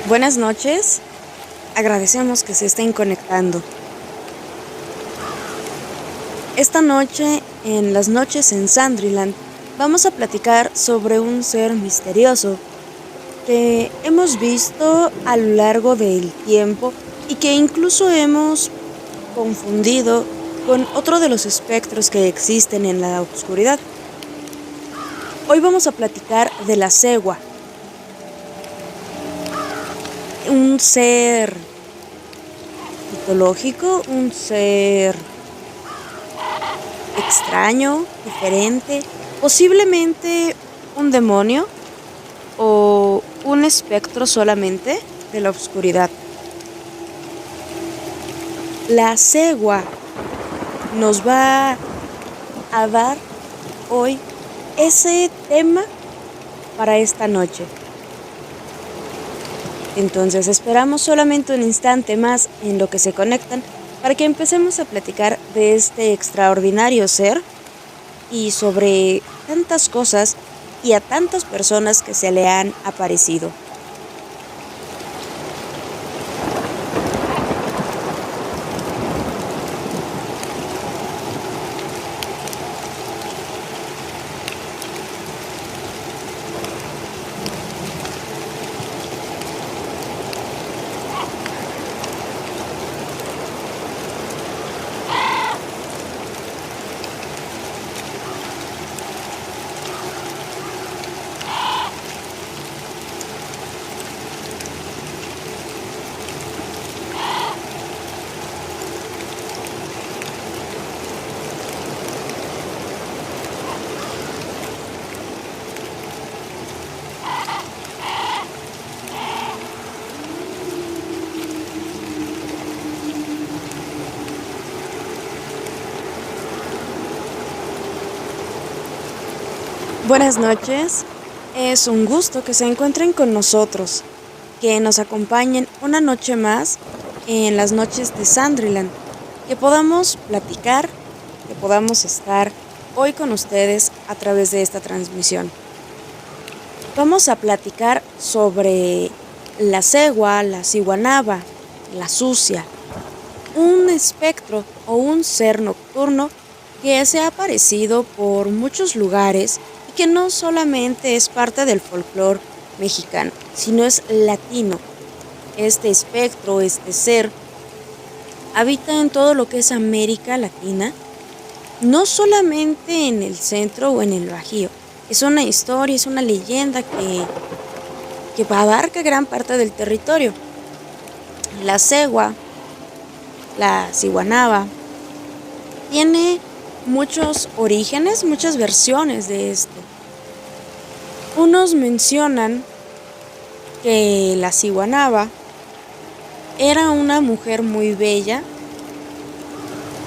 Buenas noches, agradecemos que se estén conectando. Esta noche, en las noches en Sandriland, vamos a platicar sobre un ser misterioso que hemos visto a lo largo del tiempo y que incluso hemos confundido con otro de los espectros que existen en la oscuridad. Hoy vamos a platicar de la cegua, un ser mitológico, un ser extraño, diferente, posiblemente un demonio o un espectro solamente de la oscuridad. La cegua nos va a dar hoy ese tema para esta noche. Entonces esperamos solamente un instante más en lo que se conectan para que empecemos a platicar de este extraordinario ser y sobre tantas cosas y a tantas personas que se le han aparecido. Buenas noches, es un gusto que se encuentren con nosotros, que nos acompañen una noche más en las noches de Sandriland, que podamos platicar, que podamos estar hoy con ustedes a través de esta transmisión. Vamos a platicar sobre la cegua, la ciguanaba, la sucia, un espectro o un ser nocturno que se ha aparecido por muchos lugares y que no solamente es parte del folclore mexicano, sino es latino. Este espectro, este ser, habita en todo lo que es América Latina, no solamente en el centro o en el Bajío. Es una historia, es una leyenda que abarca gran parte del territorio. La cegua, la ciguanaba, tiene muchos orígenes, muchas versiones de esto. Unos mencionan que la ciguanaba era una mujer muy bella,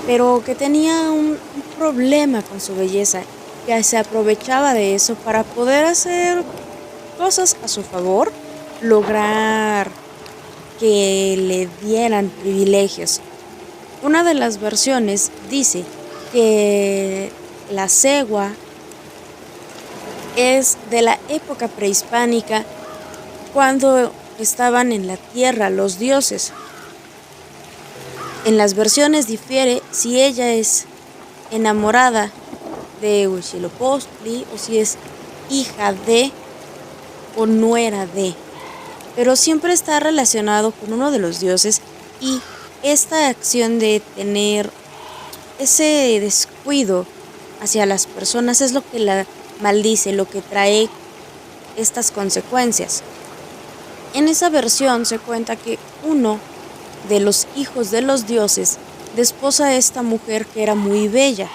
pero que tenía un problema con su belleza, que se aprovechaba de eso para poder hacer cosas a su favor, lograr que le dieran privilegios. Una de las versiones dice que la cegua es de la época prehispánica, cuando estaban en la tierra los dioses. En las versiones difiere si ella es enamorada de Huitzilopochtli o si es hija de o nuera de, pero siempre está relacionado con uno de los dioses, y esta acción de tener ese descuido hacia las personas es lo que la maldice, lo que trae estas consecuencias. En esa versión se cuenta que uno de los hijos de los dioses desposa a esta mujer que era muy bella.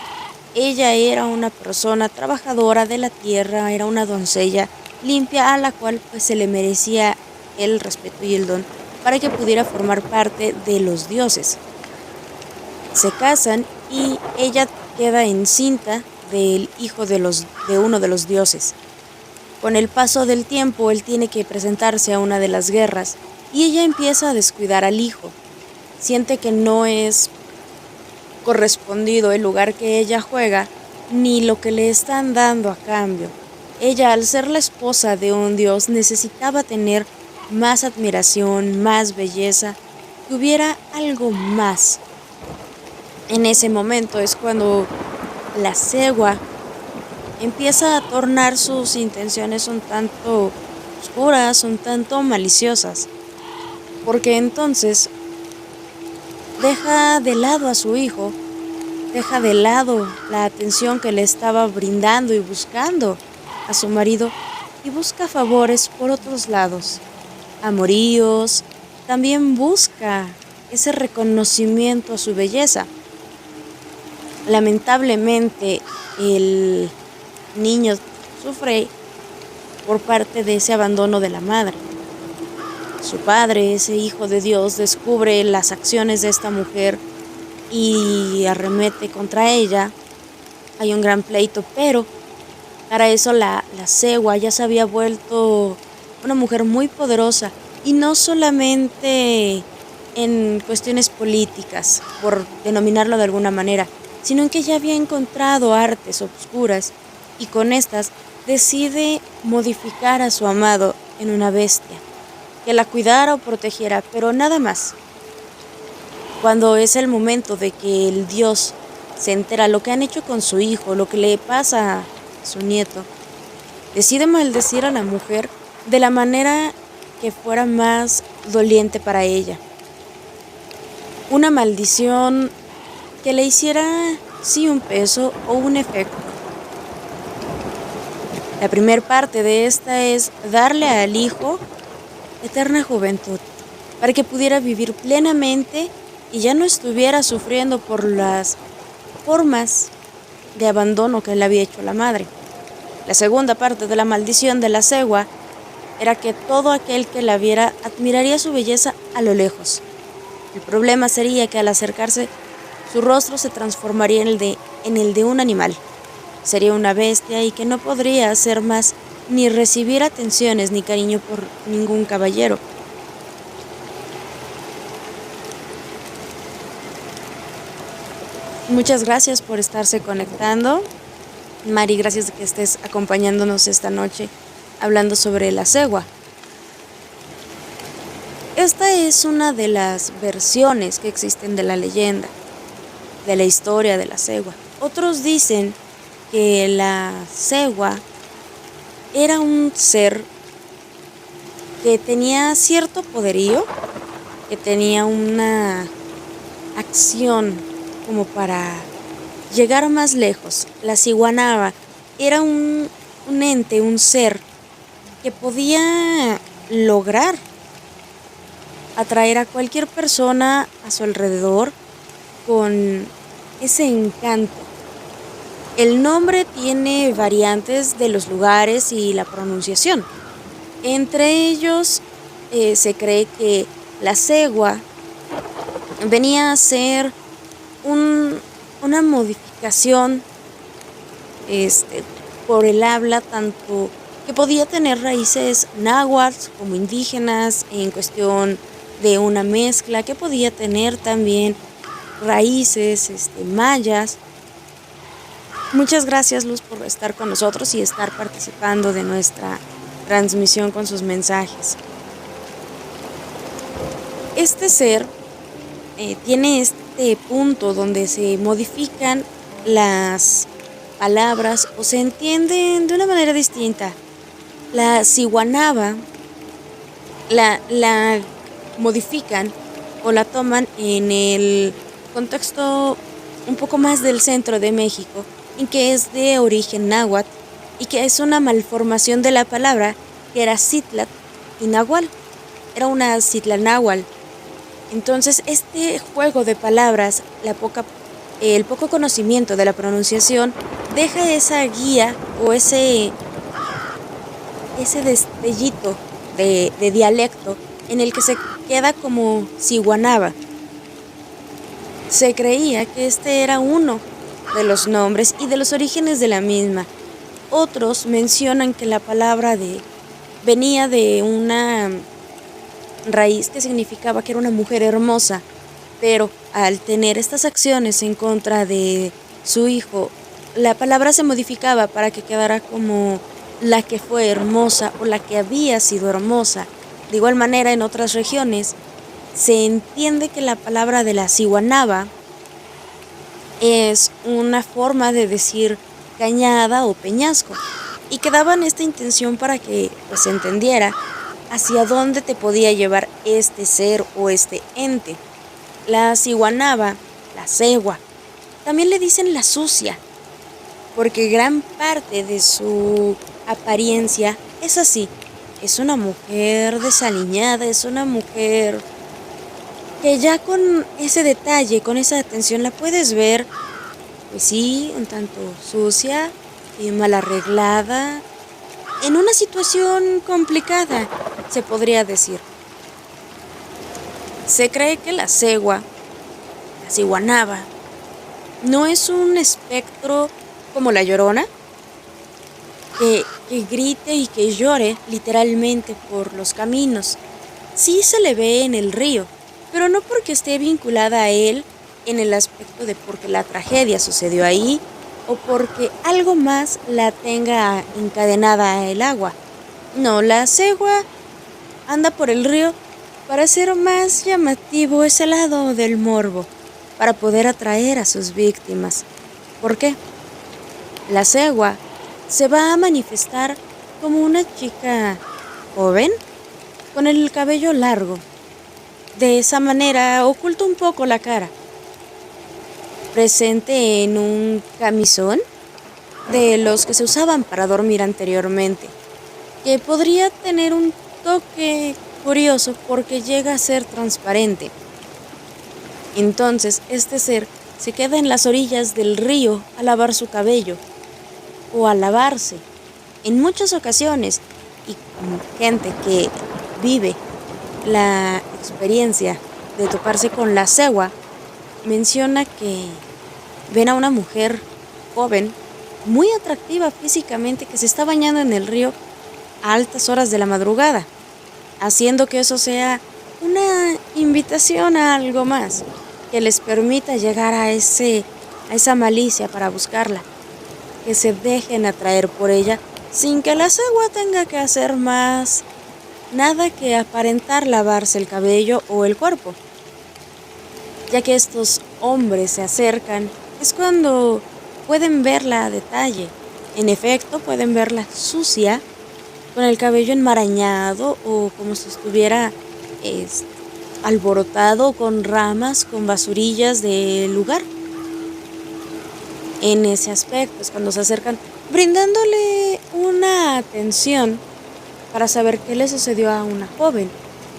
Ella era una persona trabajadora de la tierra, era una doncella limpia a la cual pues se le merecía el respeto y el don para que pudiera formar parte de los dioses. Se casan y ella queda encinta del hijo de uno de los dioses. Con el paso del tiempo, él tiene que presentarse a una de las guerras y ella empieza a descuidar al hijo. Siente que no es correspondido el lugar que ella juega ni lo que le están dando a cambio. Ella, al ser la esposa de un dios, necesitaba tener más admiración, más belleza, que hubiera algo más. En ese momento es cuando la cegua empieza a tornar sus intenciones un tanto oscuras, un tanto maliciosas, porque entonces deja de lado a su hijo, deja de lado la atención que le estaba brindando y buscando a su marido y busca favores por otros lados, amoríos, también busca ese reconocimiento a su belleza. Lamentablemente, el niño sufre por parte de ese abandono de la madre. Su padre, ese hijo de Dios, descubre las acciones de esta mujer y arremete contra ella. Hay un gran pleito, pero para eso la cegua ya se había vuelto una mujer muy poderosa, y no solamente en cuestiones políticas, por denominarlo de alguna manera, sino en que ya había encontrado artes obscuras, y con estas decide modificar a su amado en una bestia, que la cuidara o protegiera, pero nada más. Cuando es el momento de que el Dios se entera lo que han hecho con su hijo, lo que le pasa a su nieto, decide maldecir a la mujer de la manera que fuera más doliente para ella. Una maldición que le hiciera sí un peso o un efecto. La primera parte de esta es darle al hijo eterna juventud, para que pudiera vivir plenamente y ya no estuviera sufriendo por las formas de abandono que le había hecho la madre. La segunda parte de la maldición de la cegua era que todo aquel que la viera admiraría su belleza a lo lejos. El problema sería que al acercarse, su rostro se transformaría en el de un animal. Sería una bestia y que no podría hacer más ni recibir atenciones ni cariño por ningún caballero. Muchas gracias por estarse conectando. Mari, gracias de que estés acompañándonos esta noche hablando sobre la cegua. Esta es una de las versiones que existen de la leyenda, de la historia de la cegua. Otros dicen que la cegua era un ser que tenía cierto poderío, que tenía una acción como para llegar más lejos. La ciguanaba era un ente, un ser que podía lograr atraer a cualquier persona a su alrededor con ese encanto. El nombre tiene variantes de los lugares y la pronunciación. Entre ellos se cree que la cegua venía a ser una modificación por el habla, tanto que podía tener raíces náhuatl como indígenas, en cuestión de una mezcla, que podía tener también raíces mayas. Muchas gracias, Luz, por estar con nosotros y estar participando de nuestra transmisión con sus mensajes. Este ser tiene este punto donde se modifican las palabras o se entienden de una manera distinta. La ciguanaba la modifican o la toman en el contexto un poco más del centro de México, en que es de origen náhuatl y que es una malformación de la palabra que era citlat y nahual. Era una citlanáhual. Entonces, este juego de palabras, el poco conocimiento de la pronunciación, deja esa guía o ese destellito de dialecto en el que se queda como ciguanaba. Se creía que este era uno de los nombres y de los orígenes de la misma. Otros mencionan que la palabra venía de una raíz que significaba que era una mujer hermosa, pero al tener estas acciones en contra de su hijo, la palabra se modificaba para que quedara como la que fue hermosa o la que había sido hermosa, De igual manera, en otras regiones se entiende que la palabra de la Sihuanaba es una forma de decir cañada o peñasco, y que daban esta intención para que pues se entendiera hacia dónde te podía llevar este ser o este ente. La Sihuanaba, la cegua, también le dicen la sucia, porque gran parte de su apariencia es así. Es una mujer desaliñada, es una mujer que ya con ese detalle, con esa atención la puedes ver, pues sí, un tanto sucia y mal arreglada, en una situación complicada, se podría decir. Se cree que la cegua, la ciguanaba, no es un espectro como la Llorona, que grite y que llore literalmente por los caminos. Sí se le ve en el río, pero no porque esté vinculada a él en el aspecto de porque la tragedia sucedió ahí o porque algo más la tenga encadenada a el agua. No, la cegua anda por el río para hacer más llamativo ese lado del morbo, para poder atraer a sus víctimas. ¿Por qué? La cegua se va a manifestar como una chica joven con el cabello largo. De esa manera oculta un poco la cara, presente en un camisón de los que se usaban para dormir anteriormente, que podría tener un toque curioso porque llega a ser transparente. Entonces este ser se queda en las orillas del río a lavar su cabello o a lavarse. En muchas ocasiones, y con gente que vive la experiencia de toparse con la cegua, menciona que ven a una mujer joven, muy atractiva físicamente, que se está bañando en el río a altas horas de la madrugada, haciendo que eso sea una invitación a algo más, que les permita llegar a esa malicia para buscarla, que se dejen atraer por ella sin que la cegua tenga que hacer más nada que aparentar lavarse el cabello o el cuerpo. Ya que estos hombres se acercan, es cuando pueden verla a detalle. En efecto, pueden verla sucia, con el cabello enmarañado o como si estuviera alborotado con ramas, con basurillas del lugar. En ese aspecto es cuando se acercan, brindándole una atención para saber qué le sucedió a una joven,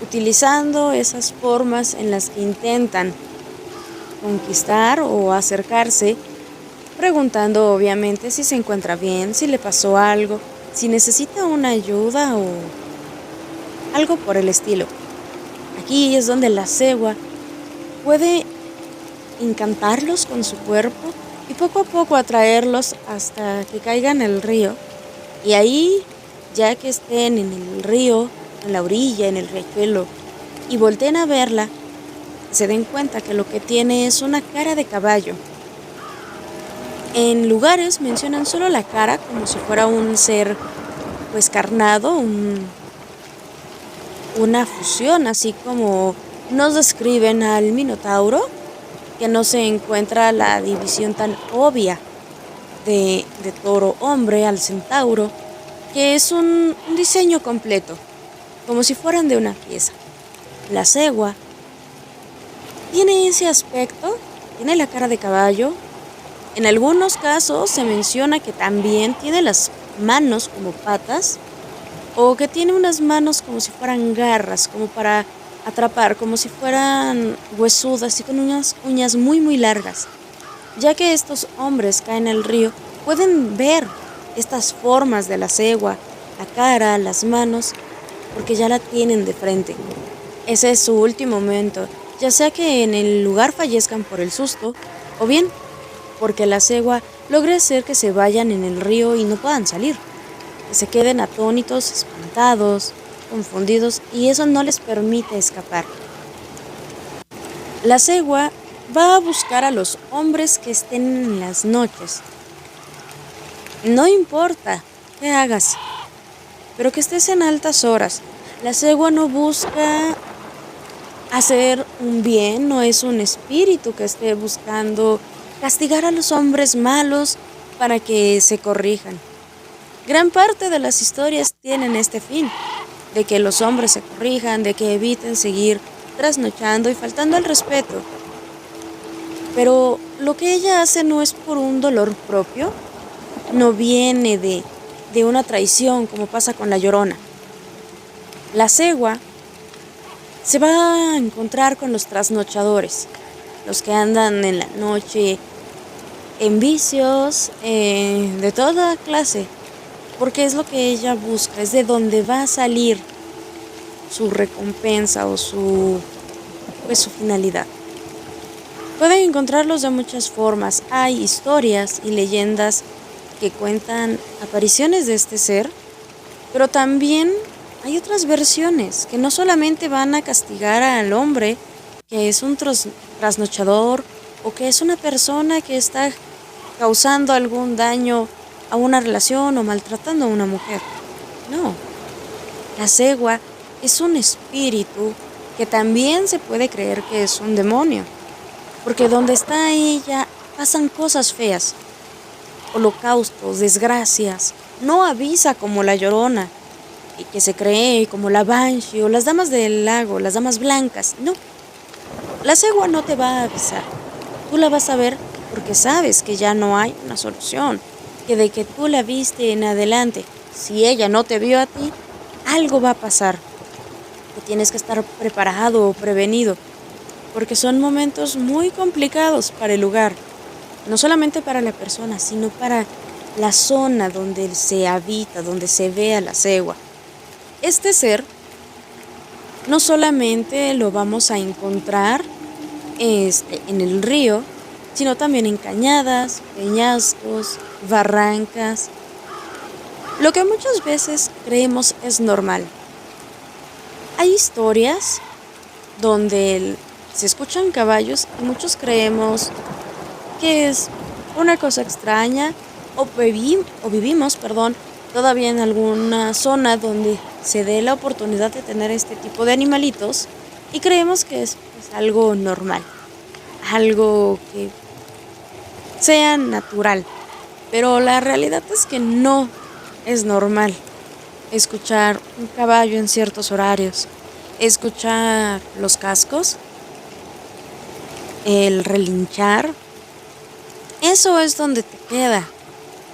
utilizando esas formas en las que intentan conquistar o acercarse, preguntando obviamente si se encuentra bien, si le pasó algo, si necesita una ayuda o algo por el estilo. Aquí es donde la cegua puede encantarlos con su cuerpo y poco a poco atraerlos hasta que caigan en el río. Y ahí, ya que estén en el río, en la orilla, en el riachuelo, y volteen a verla, se den cuenta que lo que tiene es una cara de caballo. En lugares mencionan solo la cara como si fuera un ser pues carnado, una fusión, así como nos describen al Minotauro, que no se encuentra la división tan obvia de toro hombre al centauro, que es un diseño completo, como si fueran de una pieza. La cegua tiene ese aspecto, tiene la cara de caballo. En algunos casos se menciona que también tiene las manos como patas, o que tiene unas manos como si fueran garras, como para atrapar, como si fueran huesudas y con unas uñas muy muy largas. Ya que estos hombres caen al río, pueden ver estas formas de la cegua, la cara, las manos, porque ya la tienen de frente. Ese es su último momento, ya sea que en el lugar fallezcan por el susto, o bien porque la cegua logre hacer que se vayan en el río y no puedan salir, que se queden atónitos, espantados, confundidos, y eso no les permite escapar. La cegua va a buscar a los hombres que estén en las noches. No importa qué hagas, pero que estés en altas horas. La cegua no busca hacer un bien, no es un espíritu que esté buscando castigar a los hombres malos para que se corrijan. Gran parte de las historias tienen este fin, de que los hombres se corrijan, de que eviten seguir trasnochando y faltando al respeto. Pero lo que ella hace no es por un dolor propio, no viene de una traición como pasa con la Llorona. La cegua se va a encontrar con los trasnochadores, los que andan en la noche en vicios, de toda clase, porque es lo que ella busca, es de donde va a salir su recompensa o su finalidad. Pueden encontrarlos de muchas formas. Hay historias y leyendas que cuentan apariciones de este ser, pero también hay otras versiones que no solamente van a castigar al hombre que es un trasnochador o que es una persona que está causando algún daño a una relación o maltratando a una mujer. No, la cegua es un espíritu que también se puede creer que es un demonio, porque donde está ella pasan cosas feas, holocaustos, desgracias. No avisa como la Llorona, y que se cree como la Banshee o las damas del lago, las damas blancas. No, la cegua no te va a avisar. Tú la vas a ver porque sabes que ya no hay una solución, que de que tú la viste en adelante, si ella no te vio a ti, algo va a pasar, que tienes que estar preparado o prevenido, porque son momentos muy complicados para el lugar, no solamente para la persona, sino para la zona donde se habita, donde se ve a la cegua. Este ser no solamente lo vamos a encontrar en el río, sino también en cañadas, peñascos, barrancas, lo que muchas veces creemos es normal. Hay historias donde se escuchan caballos y muchos creemos que es una cosa extraña o vivimos, todavía en alguna zona donde se dé la oportunidad de tener este tipo de animalitos y creemos que es algo normal, algo que sea natural, pero la realidad es que no es normal escuchar un caballo en ciertos horarios, escuchar los cascos, el relinchar. Eso es donde te queda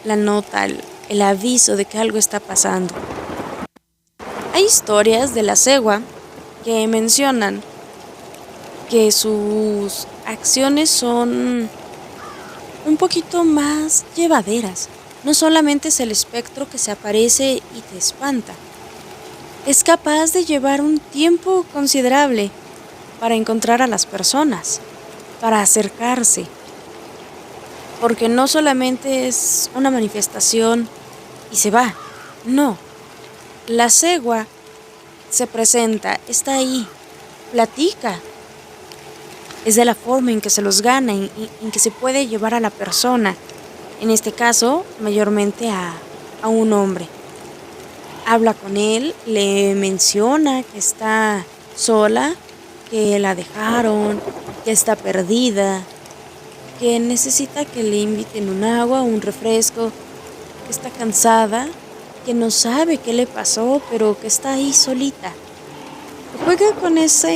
la nota, el aviso de que algo está pasando. Hay historias de la cegua que mencionan que sus acciones son un poquito más llevaderas. No solamente es el espectro que se aparece y te espanta. Es capaz de llevar un tiempo considerable para encontrar a las personas, para acercarse. Porque no solamente es una manifestación y se va. No. La cegua se presenta, está ahí, platica. Es de la forma en que se los gana, en que se puede llevar a la persona. En este caso, mayormente a un hombre. Habla con él, le menciona que está sola, que la dejaron, que está perdida, que necesita que le inviten un agua, un refresco, que está cansada, que no sabe qué le pasó, pero que está ahí solita. Juega con esa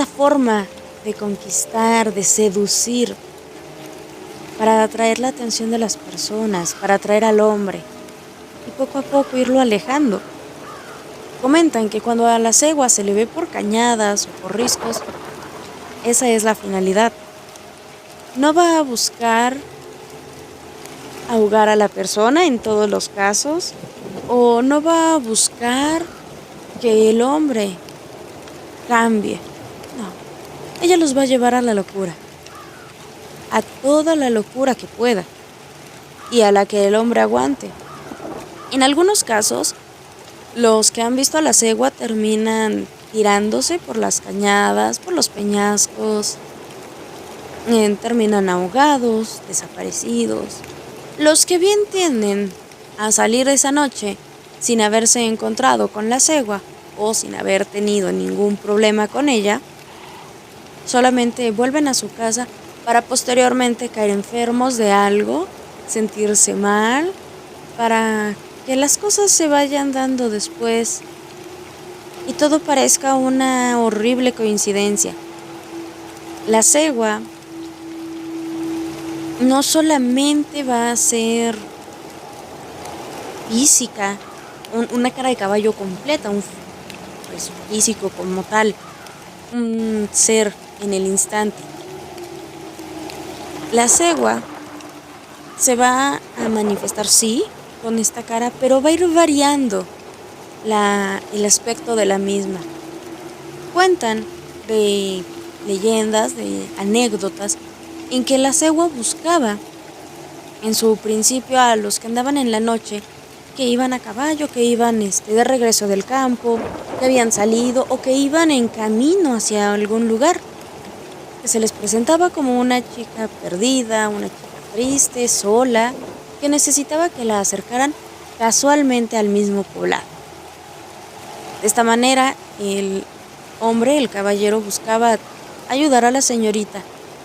forma de conquistar, de seducir, para atraer la atención de las personas, para atraer al hombre y poco a poco irlo alejando. Comentan que cuando a la cegua se le ve por cañadas o por riscos, esa es la finalidad. No va a buscar ahogar a la persona en todos los casos, o no va a buscar que el hombre cambie. No, ella los va a llevar a la locura, a toda la locura que pueda y a la que el hombre aguante. En algunos casos, los que han visto a la cegua terminan tirándose por las cañadas, por los peñascos, terminan ahogados, desaparecidos. Los que bien tienden a salir esa noche sin haberse encontrado con la cegua o sin haber tenido ningún problema con ella, solamente vuelven a su casa para posteriormente caer enfermos de algo, sentirse mal, para que las cosas se vayan dando después y todo parezca una horrible coincidencia. La cegua no solamente va a ser física, una cara de caballo completa, pues, físico como tal, un ser en el instante. La cegua se va a manifestar, sí, con esta cara, pero va a ir variando el aspecto de la misma. Cuentan de leyendas, de anécdotas, en que la cegua buscaba en su principio a los que andaban en la noche, que iban a caballo, que iban de regreso del campo, que habían salido o que iban en camino hacia algún lugar, que se les presentaba como una chica perdida, una chica triste, sola, que necesitaba que la acercaran casualmente al mismo poblado. De esta manera, el hombre, el caballero, buscaba ayudar a la señorita.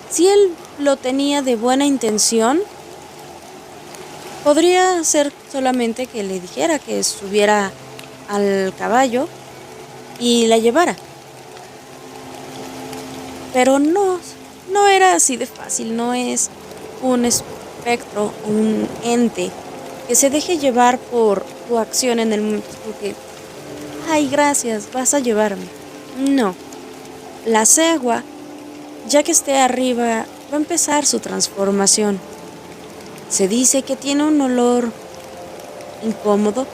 Si él lo tenía de buena intención, podría ser solamente que le dijera que subiera al caballo y la llevara. Pero no era así de fácil, no es un espectro, un ente que se deje llevar por tu acción en el momento, porque, ay, gracias, vas a llevarme. No, la cegua, ya que esté arriba, va a empezar su transformación. Se dice que tiene un olor incómodo,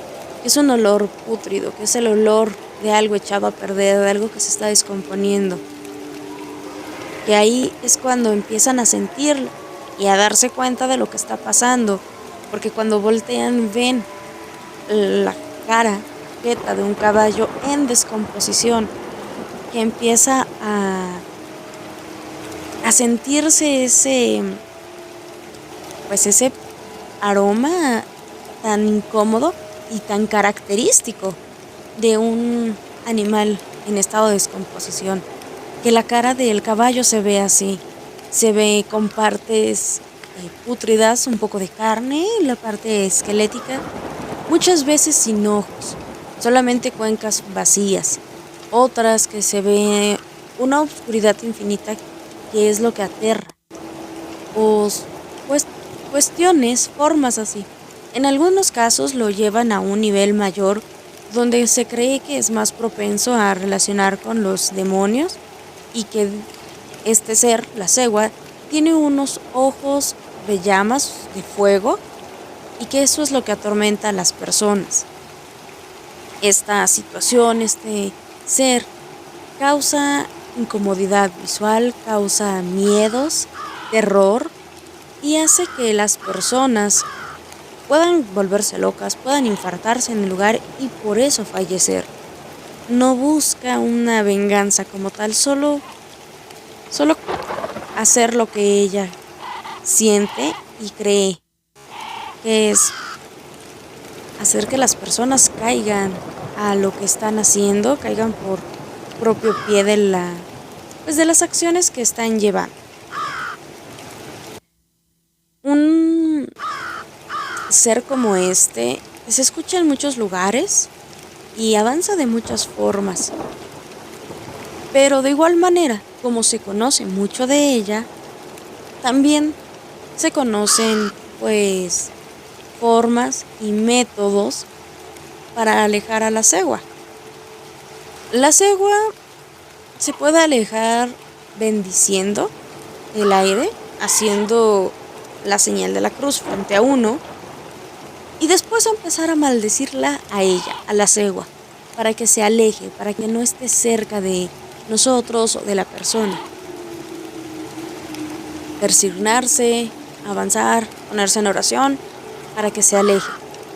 que es un olor pútrido, que es el olor de algo echado a perder, de algo que se está descomponiendo. Que ahí es cuando empiezan a sentirlo y a darse cuenta de lo que está pasando, porque cuando voltean ven la cara quieta de un caballo en descomposición, que empieza a sentirse ese aroma tan incómodo y tan característico de un animal en estado de descomposición. Que la cara del caballo se ve así, se ve con partes pútridas, un poco de carne, la parte esquelética, muchas veces sin ojos, solamente cuencas vacías, otras que se ve una oscuridad infinita que es lo que aterra, o pues, cuestiones, formas así. En algunos casos lo llevan a un nivel mayor, donde se cree que es más propenso a relacionar con los demonios y que este ser, la cegua, tiene unos ojos de llamas, de fuego, y que eso es lo que atormenta a las personas. Esta situación, este ser, causa incomodidad visual, causa miedos, terror, y hace que las personas puedan volverse locas, puedan infartarse en el lugar y por eso fallecer. No busca una venganza como tal, solo hacer lo que ella siente y cree, que es hacer que las personas caigan a lo que están haciendo, caigan por propio pie de las acciones que están llevando. Un ser como este se escucha en muchos lugares y avanza de muchas formas. Pero de igual manera, como se conoce mucho de ella, también se conocen pues formas y métodos para alejar a la cegua. La cegua se puede alejar bendiciendo el aire, haciendo la señal de la cruz frente a uno, y después empezar a maldecirla a ella, a la cegua, para que se aleje, para que no esté cerca de nosotros o de la persona. Persignarse, avanzar, ponerse en oración para que se aleje.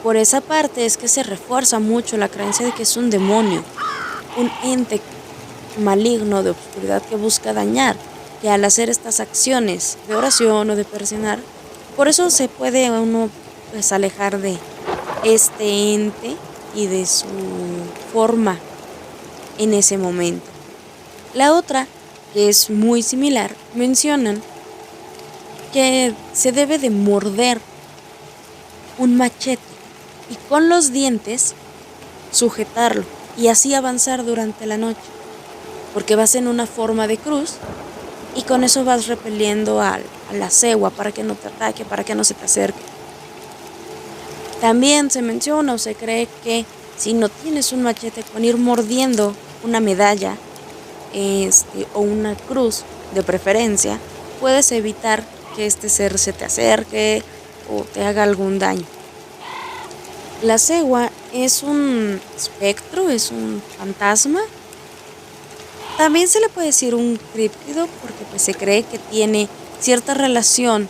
Por esa parte es que se refuerza mucho la creencia de que es un demonio, un ente maligno de oscuridad que busca dañar, que al hacer estas acciones de oración o de persignar, por eso se puede uno pues alejar de este ente y de su forma en ese momento. La otra, que es muy similar, mencionan que se debe de morder un machete y con los dientes sujetarlo y así avanzar durante la noche, porque vas en una forma de cruz y con eso vas repeliendo a la cegua para que no te ataque, para que no se te acerque. También se menciona o se cree que si no tienes un machete, con ir mordiendo una medalla o una cruz de preferencia, puedes evitar que este ser se te acerque o te haga algún daño. La cegua es un espectro, es un fantasma. También se le puede decir un críptido porque pues, se cree que tiene cierta relación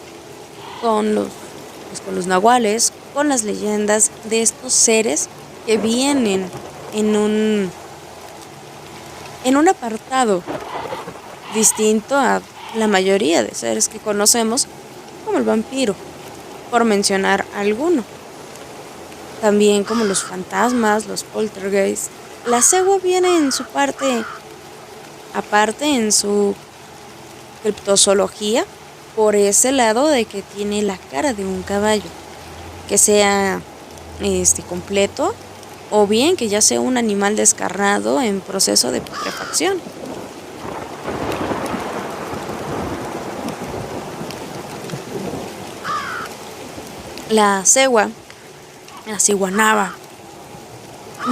con los nahuales, con las leyendas de estos seres que vienen en un apartado distinto a la mayoría de seres que conocemos, como el vampiro, por mencionar alguno. También como los fantasmas, los poltergeists. La cegua viene en su parte aparte, en su criptozoología, por ese lado de que tiene la cara de un caballo, que sea completo, o bien que ya sea un animal descarnado en proceso de putrefacción. La ciguanaba,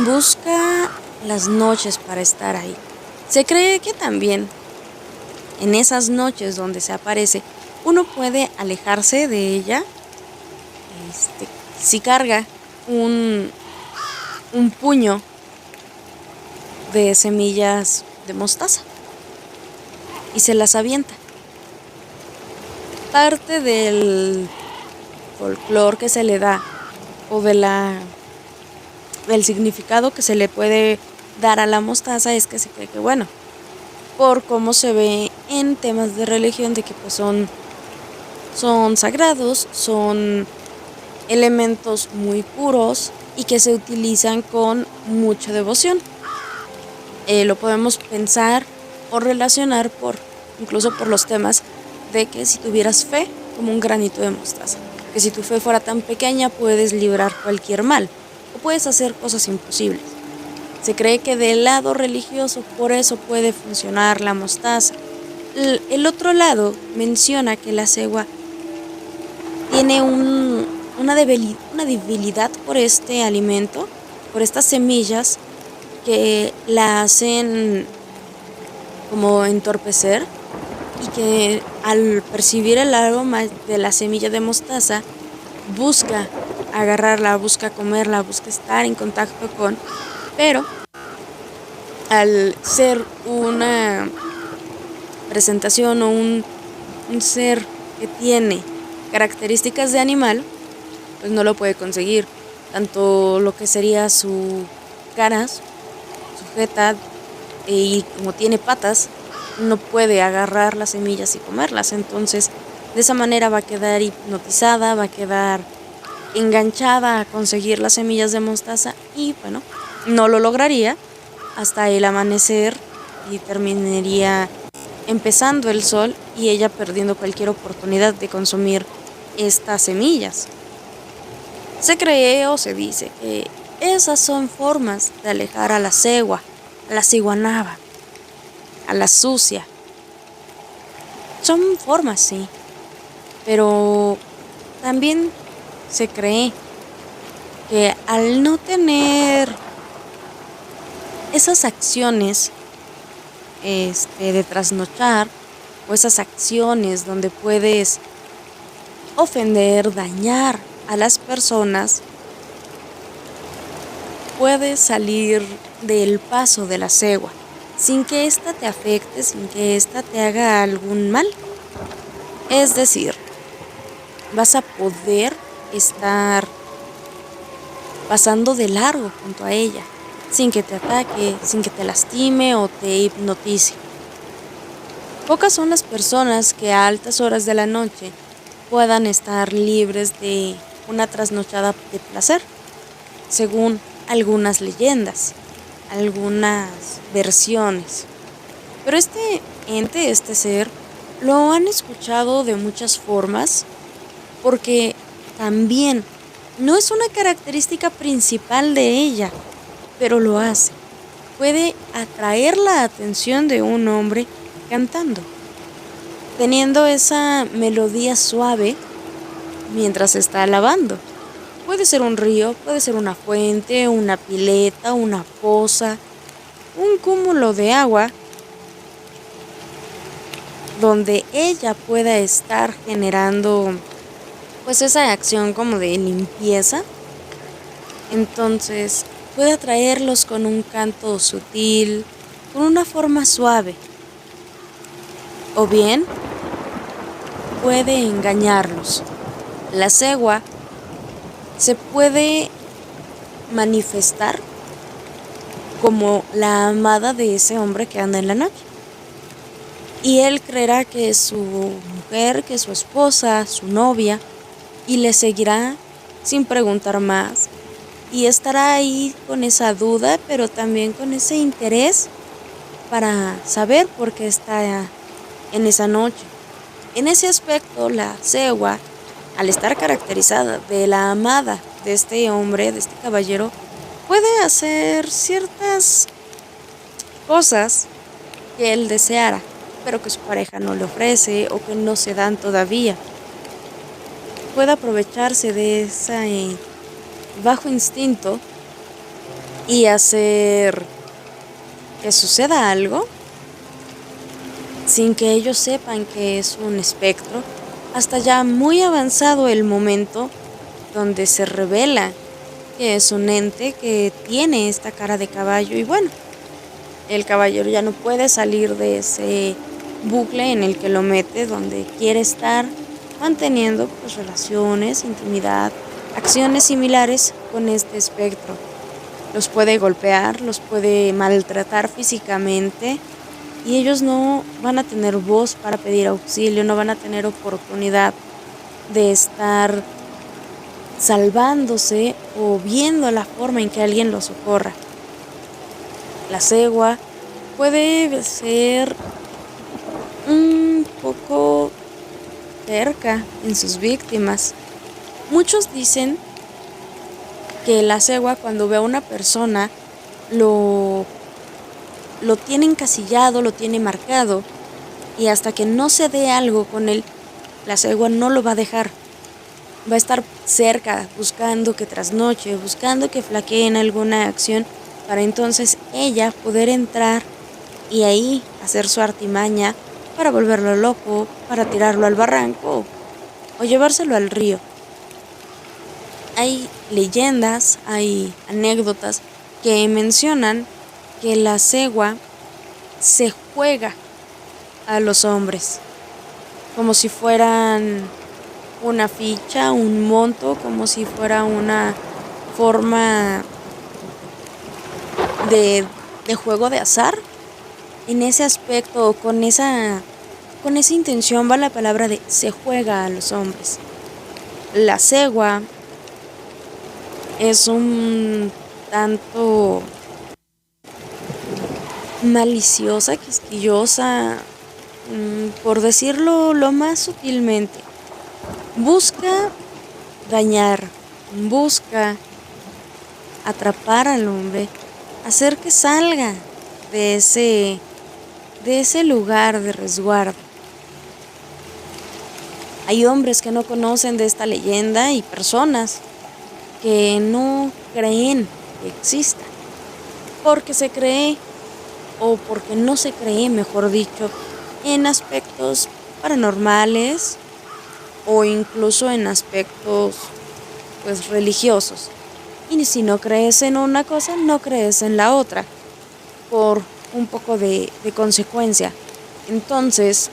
busca las noches para estar ahí. Se cree que también en esas noches donde se aparece, uno puede alejarse de ella si carga un puño de semillas de mostaza y se las avienta. Parte del folclore que se le da o del significado que se le puede dar a la mostaza es que se cree que, bueno, por cómo se ve en temas de religión, de que pues son sagrados, son elementos muy puros y que se utilizan con mucha devoción. Lo podemos pensar o relacionar incluso por los temas de que si tuvieras fe, como un granito de mostaza, que si tu fe fuera tan pequeña puedes librar cualquier mal o puedes hacer cosas imposibles. Se cree que del lado religioso por eso puede funcionar la mostaza. El otro lado menciona que la cegua tiene una debilidad por este alimento, por estas semillas que la hacen como entorpecer y que al percibir el aroma de la semilla de mostaza busca agarrarla, busca comerla, busca estar en contacto con, pero al ser una presentación o un ser que tiene características de animal, pues no lo puede conseguir. Tanto lo que sería su cara sujeta y como tiene patas, no puede agarrar las semillas y comerlas. Entonces, de esa manera va a quedar hipnotizada, va a quedar enganchada a conseguir las semillas de mostaza y bueno, no lo lograría hasta el amanecer y terminaría empezando el sol y ella perdiendo cualquier oportunidad de consumir estas semillas. Se cree o se dice que esas son formas de alejar a la cegua, a la ciguanaba, a la sucia. Son formas, sí, pero también se cree que al no tener esas acciones de trasnochar o esas acciones donde puedes ofender, dañar a las personas, puedes salir del paso de la cegua sin que ésta te afecte, sin que ésta te haga algún mal. Es decir, vas a poder estar pasando de largo junto a ella, sin que te ataque, sin que te lastime o te hipnotice. Pocas son las personas que a altas horas de la noche puedan estar libres de una trasnochada de placer. Según algunas leyendas, algunas versiones. Pero este ente, este ser, lo han escuchado de muchas formas porque también no es una característica principal de ella, pero lo hace. Puede atraer la atención de un hombre cantando, teniendo esa melodía suave mientras está alabando. Puede ser un río, puede ser una fuente, una pileta, una poza, un cúmulo de agua donde ella pueda estar generando pues esa acción como de limpieza. Entonces puede atraerlos con un canto sutil, con una forma suave, o bien puede engañarlos. La cegua se puede manifestar como la amada de ese hombre que anda en la noche. Y él creerá que es su mujer, que es su esposa, su novia, y le seguirá sin preguntar más. Y estará ahí con esa duda, pero también con ese interés para saber por qué está en esa noche. En ese aspecto, la cegua, al estar caracterizada de la amada de este hombre, de este caballero, puede hacer ciertas cosas que él deseara, pero que su pareja no le ofrece o que no se dan todavía. Puede aprovecharse de ese bajo instinto y hacer que suceda algo sin que ellos sepan que es un espectro, hasta ya muy avanzado el momento donde se revela que es un ente que tiene esta cara de caballo. Y bueno, el caballero ya no puede salir de ese bucle en el que lo mete, donde quiere estar manteniendo pues relaciones, intimidad, acciones similares con este espectro. Los puede golpear, los puede maltratar físicamente y ellos no van a tener voz para pedir auxilio, no van a tener oportunidad de estar salvándose o viendo la forma en que alguien los socorra. La cegua puede ser un poco terca en sus víctimas. Muchos dicen que la cegua, cuando ve a una persona, lo tiene encasillado, lo tiene marcado, y hasta que no se dé algo con él, la cegua no lo va a dejar. Va a estar cerca, buscando que trasnoche, buscando que flaquee en alguna acción, para entonces ella poder entrar y ahí hacer su artimaña para volverlo loco, para tirarlo al barranco o llevárselo al río. Hay leyendas, hay anécdotas que mencionan que la cegua se juega a los hombres como si fueran una ficha, un monto, como si fuera una forma de juego de azar. En ese aspecto, con esa intención va la palabra de se juega a los hombres. La cegua es un tanto maliciosa, quisquillosa, por decirlo lo más sutilmente. Busca dañar, busca atrapar al hombre, hacer que salga de ese lugar de resguardo. Hay hombres que no conocen de esta leyenda y personas que no creen que exista, porque se cree, o porque no se cree, mejor dicho, en aspectos paranormales o incluso en aspectos pues religiosos. Y si no crees en una cosa, no crees en la otra, por un poco de consecuencia. Entonces,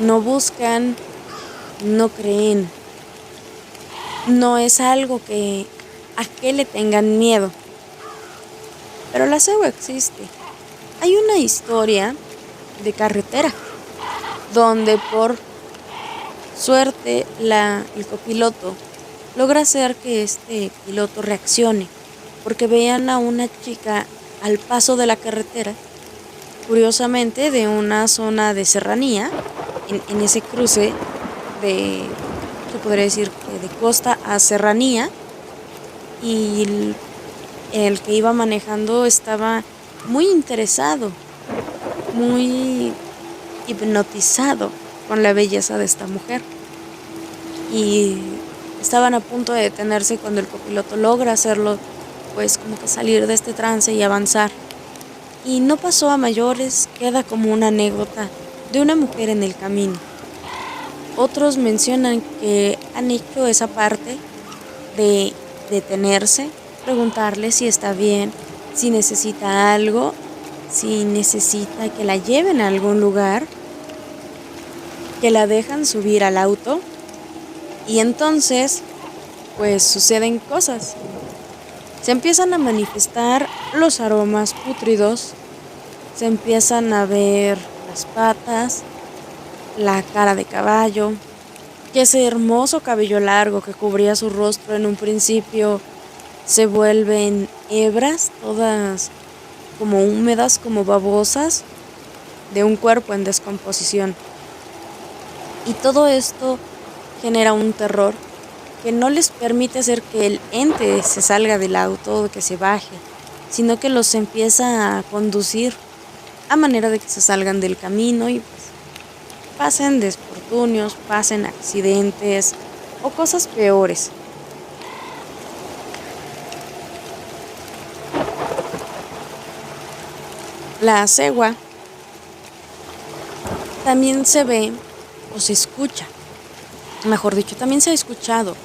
no buscan, no creen. No es algo a que le tengan miedo. Pero la cegua existe. Hay una historia de carretera donde por suerte el copiloto logra hacer que este piloto reaccione, porque veían a una chica al paso de la carretera, curiosamente de una zona de serranía, en ese cruce de, se podría decir que de costa a serranía, y el que iba manejando estaba muy interesado, muy hipnotizado con la belleza de esta mujer. Y estaban a punto de detenerse cuando el copiloto logra hacerlo, pues como que salir de este trance y avanzar. Y no pasó a mayores, queda como una anécdota de una mujer en el camino. Otros mencionan que han hecho esa parte de detenerse, preguntarle si está bien, si necesita algo, si necesita que la lleven a algún lugar, que la dejan subir al auto, y entonces pues suceden cosas. Se empiezan a manifestar los aromas pútridos, se empiezan a ver las patas, la cara de caballo, que ese hermoso cabello largo que cubría su rostro en un principio se vuelven hebras, todas como húmedas, como babosas, de un cuerpo en descomposición. Y todo esto genera un terror que no les permite hacer que el ente se salga del auto o que se baje, sino que los empieza a conducir a manera de que se salgan del camino y pues pasen desfortunios, pasen accidentes o cosas peores. La cegua también se ve o se escucha, mejor dicho, también se ha escuchado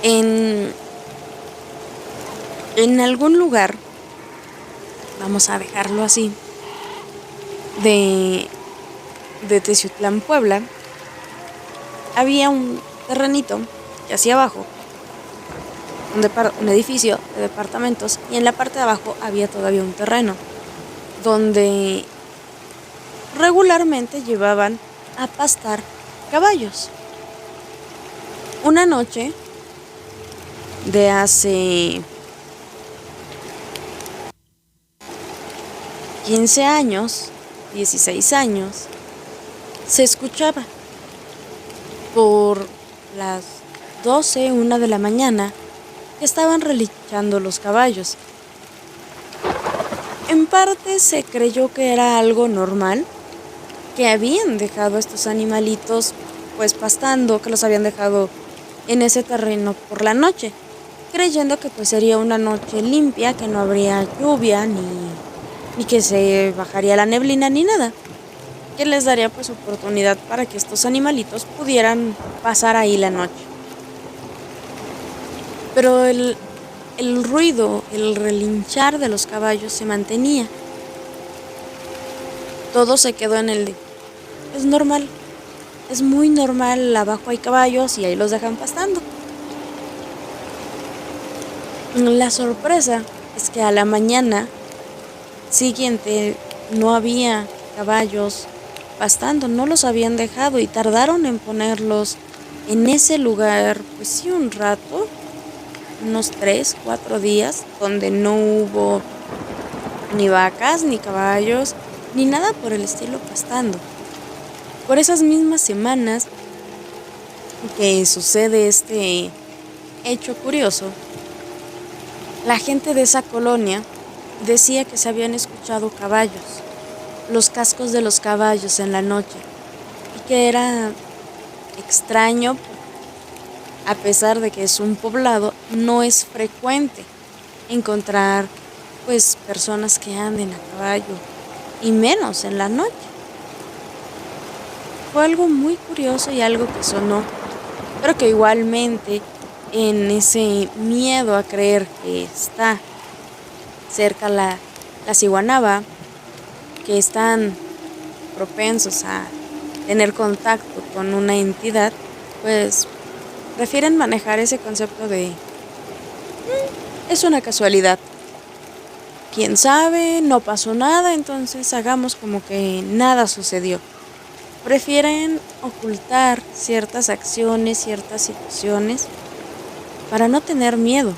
en, en algún lugar, vamos a dejarlo así, de Teciutlán, Puebla. Había un terrenito que hacia abajo, un edificio de departamentos, y en la parte de abajo había todavía un terreno donde regularmente llevaban a pastar caballos. Una noche de hace 15 años, 16 años, se escuchaba por las 12, 1 de la mañana que estaban relinchando los caballos. En parte se creyó que era algo normal, que habían dejado a estos animalitos pues pastando, que los habían dejado en ese terreno por la noche, creyendo que pues sería una noche limpia, que no habría lluvia ni que se bajaría la neblina ni nada, que les daría pues oportunidad para que estos animalitos pudieran pasar ahí la noche. Pero el ruido, el relinchar de los caballos se mantenía. Todo se quedó en el de, es normal, es muy normal, abajo hay caballos y ahí los dejan pastando. La sorpresa es que a la mañana siguiente no había caballos pastando, no los habían dejado y tardaron en ponerlos en ese lugar, pues sí, un rato, unos 3, 4 días, donde no hubo ni vacas, ni caballos, ni nada por el estilo pastando. Por esas mismas semanas que sucede este hecho curioso, la gente de esa colonia decía que se habían escuchado caballos, los cascos de los caballos en la noche, y que era extraño, a pesar de que es un poblado, no es frecuente encontrar pues personas que anden a caballo, y menos en la noche. Fue algo muy curioso y algo que sonó, pero que igualmente en ese miedo a creer que está cerca la Zihuanaba, que están propensos a tener contacto con una entidad, pues prefieren manejar ese concepto de es una casualidad. Quién sabe, no pasó nada, entonces hagamos como que nada sucedió. prefieren ocultar ciertas acciones, ciertas situaciones para no tener miedo,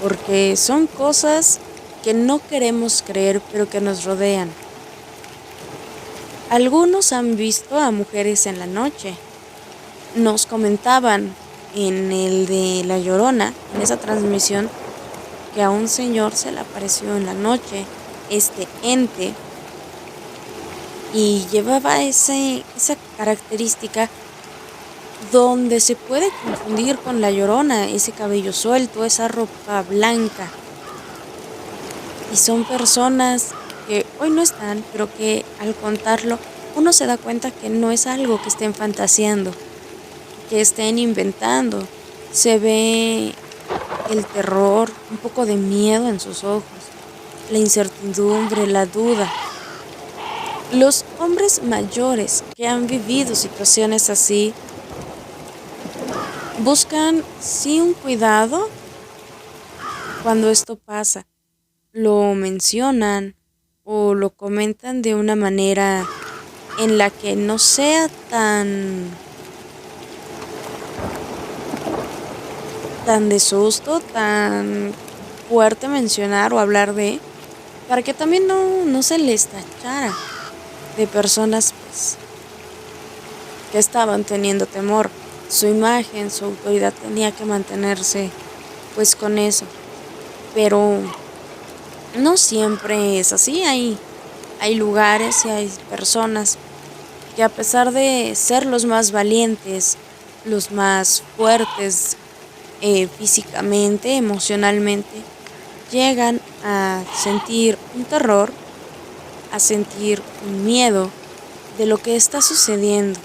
porque son cosas que no queremos creer, pero que nos rodean. Algunos han visto a mujeres en la noche. Nos comentaban en el de La Llorona, en esa transmisión, que a un señor se le apareció en la noche este ente y llevaba esa característica donde se puede confundir con La Llorona, ese cabello suelto, esa ropa blanca. Y son personas que hoy no están, pero que al contarlo uno se da cuenta que no es algo que estén fantaseando, que estén inventando. Se ve el terror, un poco de miedo en sus ojos, la incertidumbre, la duda. Los hombres mayores que han vivido situaciones así buscan sí un cuidado cuando esto pasa. Lo mencionan o lo comentan de una manera en la que no sea tan de susto, tan fuerte mencionar o hablar para que también no se les tachara de personas pues, que estaban teniendo temor. Su imagen, su autoridad tenía que mantenerse pues con eso. Pero no siempre es así. Hay lugares y hay personas que a pesar de ser los más valientes, los más fuertes físicamente, emocionalmente, llegan a sentir un terror, a sentir un miedo de lo que está sucediendo,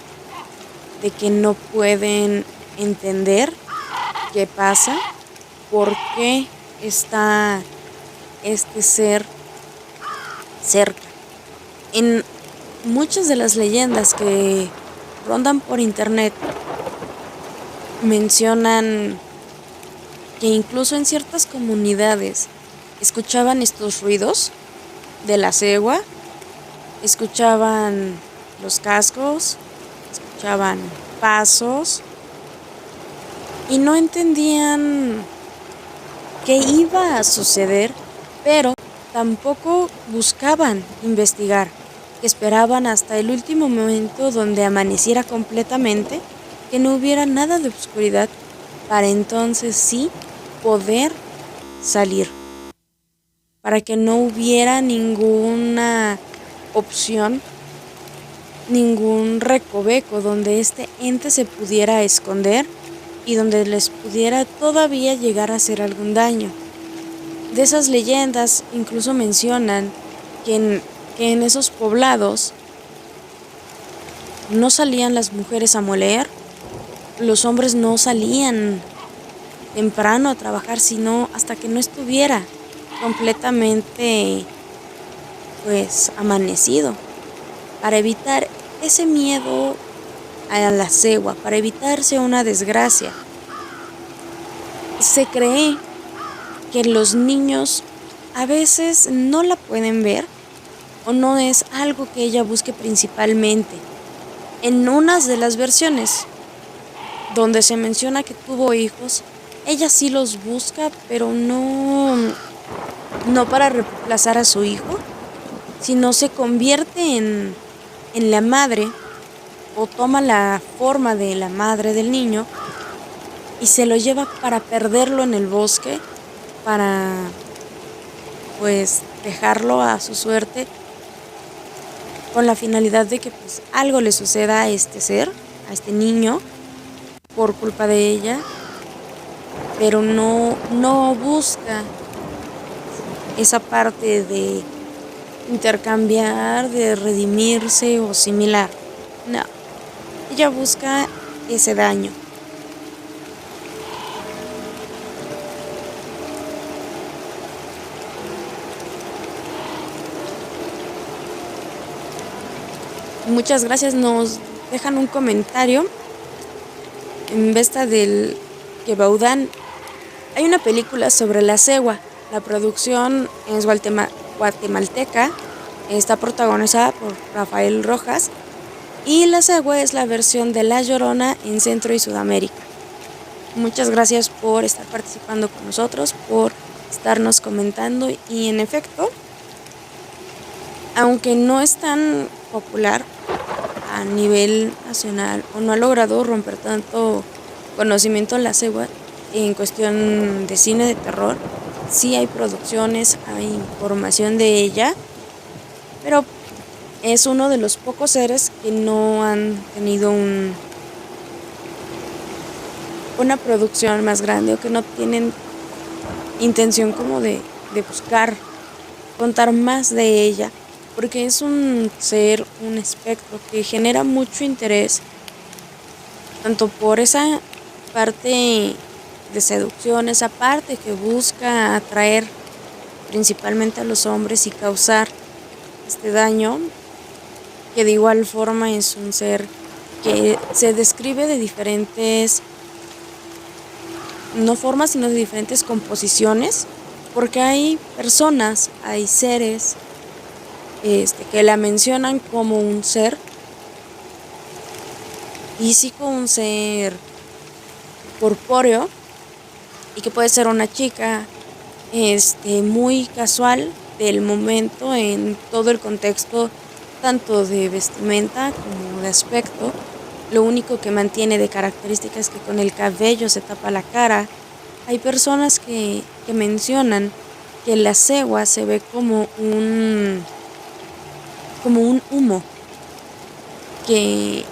de que no pueden entender qué pasa, por qué está este ser cerca. En muchas de las leyendas que rondan por internet mencionan que incluso en ciertas comunidades escuchaban estos ruidos de la cegua, escuchaban los cascos, escuchaban pasos y no entendían qué iba a suceder, pero tampoco buscaban investigar. Esperaban hasta el último momento donde amaneciera completamente, que no hubiera nada de oscuridad, para entonces sí poder salir, para que no hubiera ninguna opción, ningún recoveco donde este ente se pudiera esconder y donde les pudiera todavía llegar a hacer algún daño. De esas leyendas incluso mencionan que en esos poblados no salían las mujeres a moler, los hombres no salían temprano a trabajar, sino hasta que no estuviera completamente pues amanecido, para evitar ese miedo a la cegua, para evitarse una desgracia. Se cree que los niños a veces no la pueden ver o no es algo que ella busque principalmente. En unas de las versiones donde se menciona que tuvo hijos, ella sí los busca, pero no para reemplazar a su hijo, sino se convierte en la madre o toma la forma de la madre del niño y se lo lleva para perderlo en el bosque, para pues dejarlo a su suerte, con la finalidad de que pues algo le suceda a este ser, a este niño, por culpa de ella, pero no busca esa parte de intercambiar, de redimirse o similar. No, ella busca ese daño. Muchas gracias, nos dejan un comentario en vista del que Baudán. Hay una película sobre la cegua, la producción es guatemalteca, está protagonizada por Rafael Rojas Y la cegua es la versión de La Llorona en Centro y Sudamérica. Muchas gracias por estar participando con nosotros, por estarnos comentando y en efecto, aunque no es tan popular a nivel nacional o no ha logrado romper tanto conocimiento en la cegua en cuestión de cine de terror, sí hay producciones, hay información de ella, pero es uno de los pocos seres que no han tenido una producción más grande o que no tienen intención como de buscar contar más de ella, porque es un ser, un espectro que genera mucho interés, tanto por esa parte de seducción, esa parte que busca atraer principalmente a los hombres y causar este daño, que de igual forma es un ser que se describe de diferentes, no formas, sino de diferentes composiciones, porque hay personas, hay seres que la mencionan como un ser físico, un ser corpóreo, y que puede ser una chica muy casual del momento en todo el contexto, tanto de vestimenta como de aspecto. Lo único que mantiene de característica es que con el cabello se tapa la cara. Hay personas que mencionan que la cegua se ve como un humo que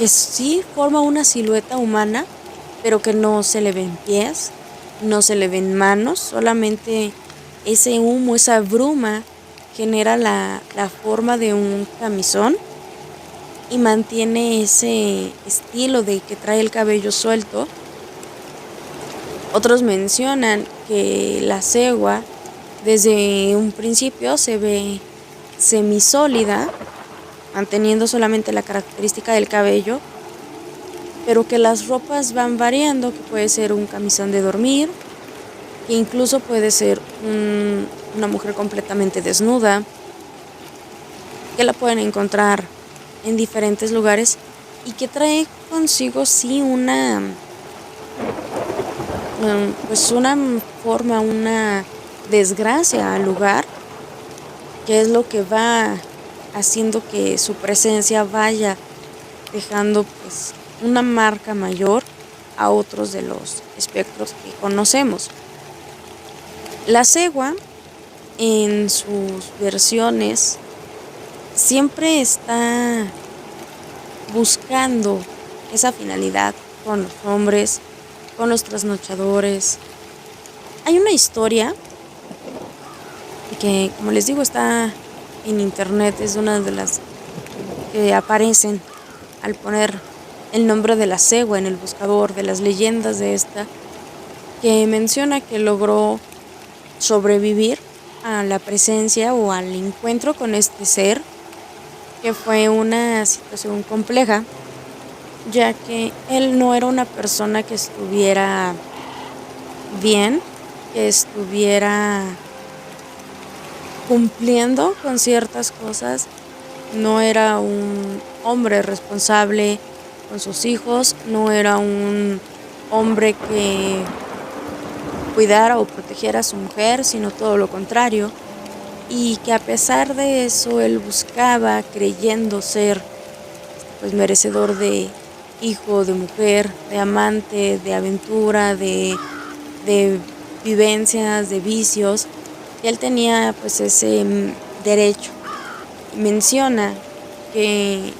sí forma una silueta humana, pero que no se le ven pies, no se le ven manos, solamente ese humo, esa bruma genera la forma de un camisón y mantiene ese estilo de que trae el cabello suelto. Otros mencionan que la cegua desde un principio se ve semisólida, manteniendo solamente la característica del cabello, pero que las ropas van variando, que puede ser un camisón de dormir, que incluso puede ser una mujer completamente desnuda, que la pueden encontrar en diferentes lugares y que trae consigo sí una forma, una desgracia al lugar, que es lo que va haciendo que su presencia vaya dejando pues una marca mayor a otros de los espectros que conocemos. La cegua en sus versiones siempre está buscando esa finalidad con los hombres, con los trasnochadores. Hay una historia que, como les digo, está en internet, es una de las que aparecen al poner el nombre de la cegua en el buscador, de las leyendas de esta, que menciona que logró sobrevivir a la presencia o al encuentro con este ser, que fue una situación compleja, ya que él no era una persona que estuviera bien, que estuviera cumpliendo con ciertas cosas, no era un hombre responsable con sus hijos, no era un hombre que cuidara o protegiera a su mujer, sino todo lo contrario, y que a pesar de eso él buscaba, creyendo ser pues merecedor de hijo, de mujer, de amante, de aventura, de vivencias, de vicios, y él tenía pues ese derecho. Menciona que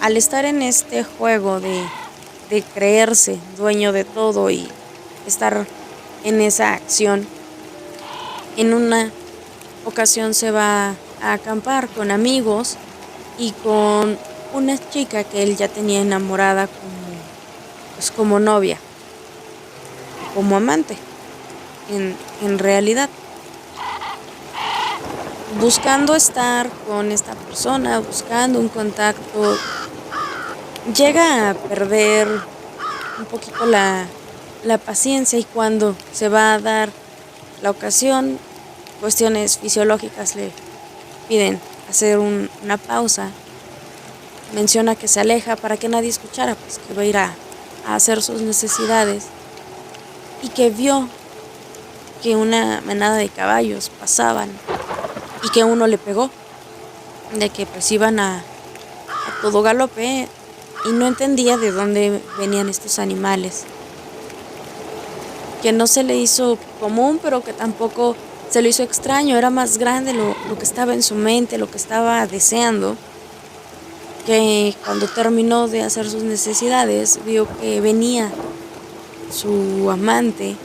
al estar en este juego de creerse dueño de todo y estar en esa acción, en una ocasión se va a acampar con amigos y con una chica que él ya tenía enamorada como novia, como amante, en realidad. Buscando estar con esta persona, buscando un contacto, llega a perder un poquito la paciencia, y cuando se va a dar la ocasión, cuestiones fisiológicas le piden hacer una pausa menciona que se aleja para que nadie escuchara, pues que va a ir a hacer sus necesidades, y que vio que una manada de caballos pasaban y que uno le pegó, de que pues iban a todo galope y no entendía de dónde venían estos animales, que no se le hizo común, pero que tampoco se le hizo extraño. Era más grande lo que estaba en su mente, lo que estaba deseando, que cuando terminó de hacer sus necesidades, vio que venía su amante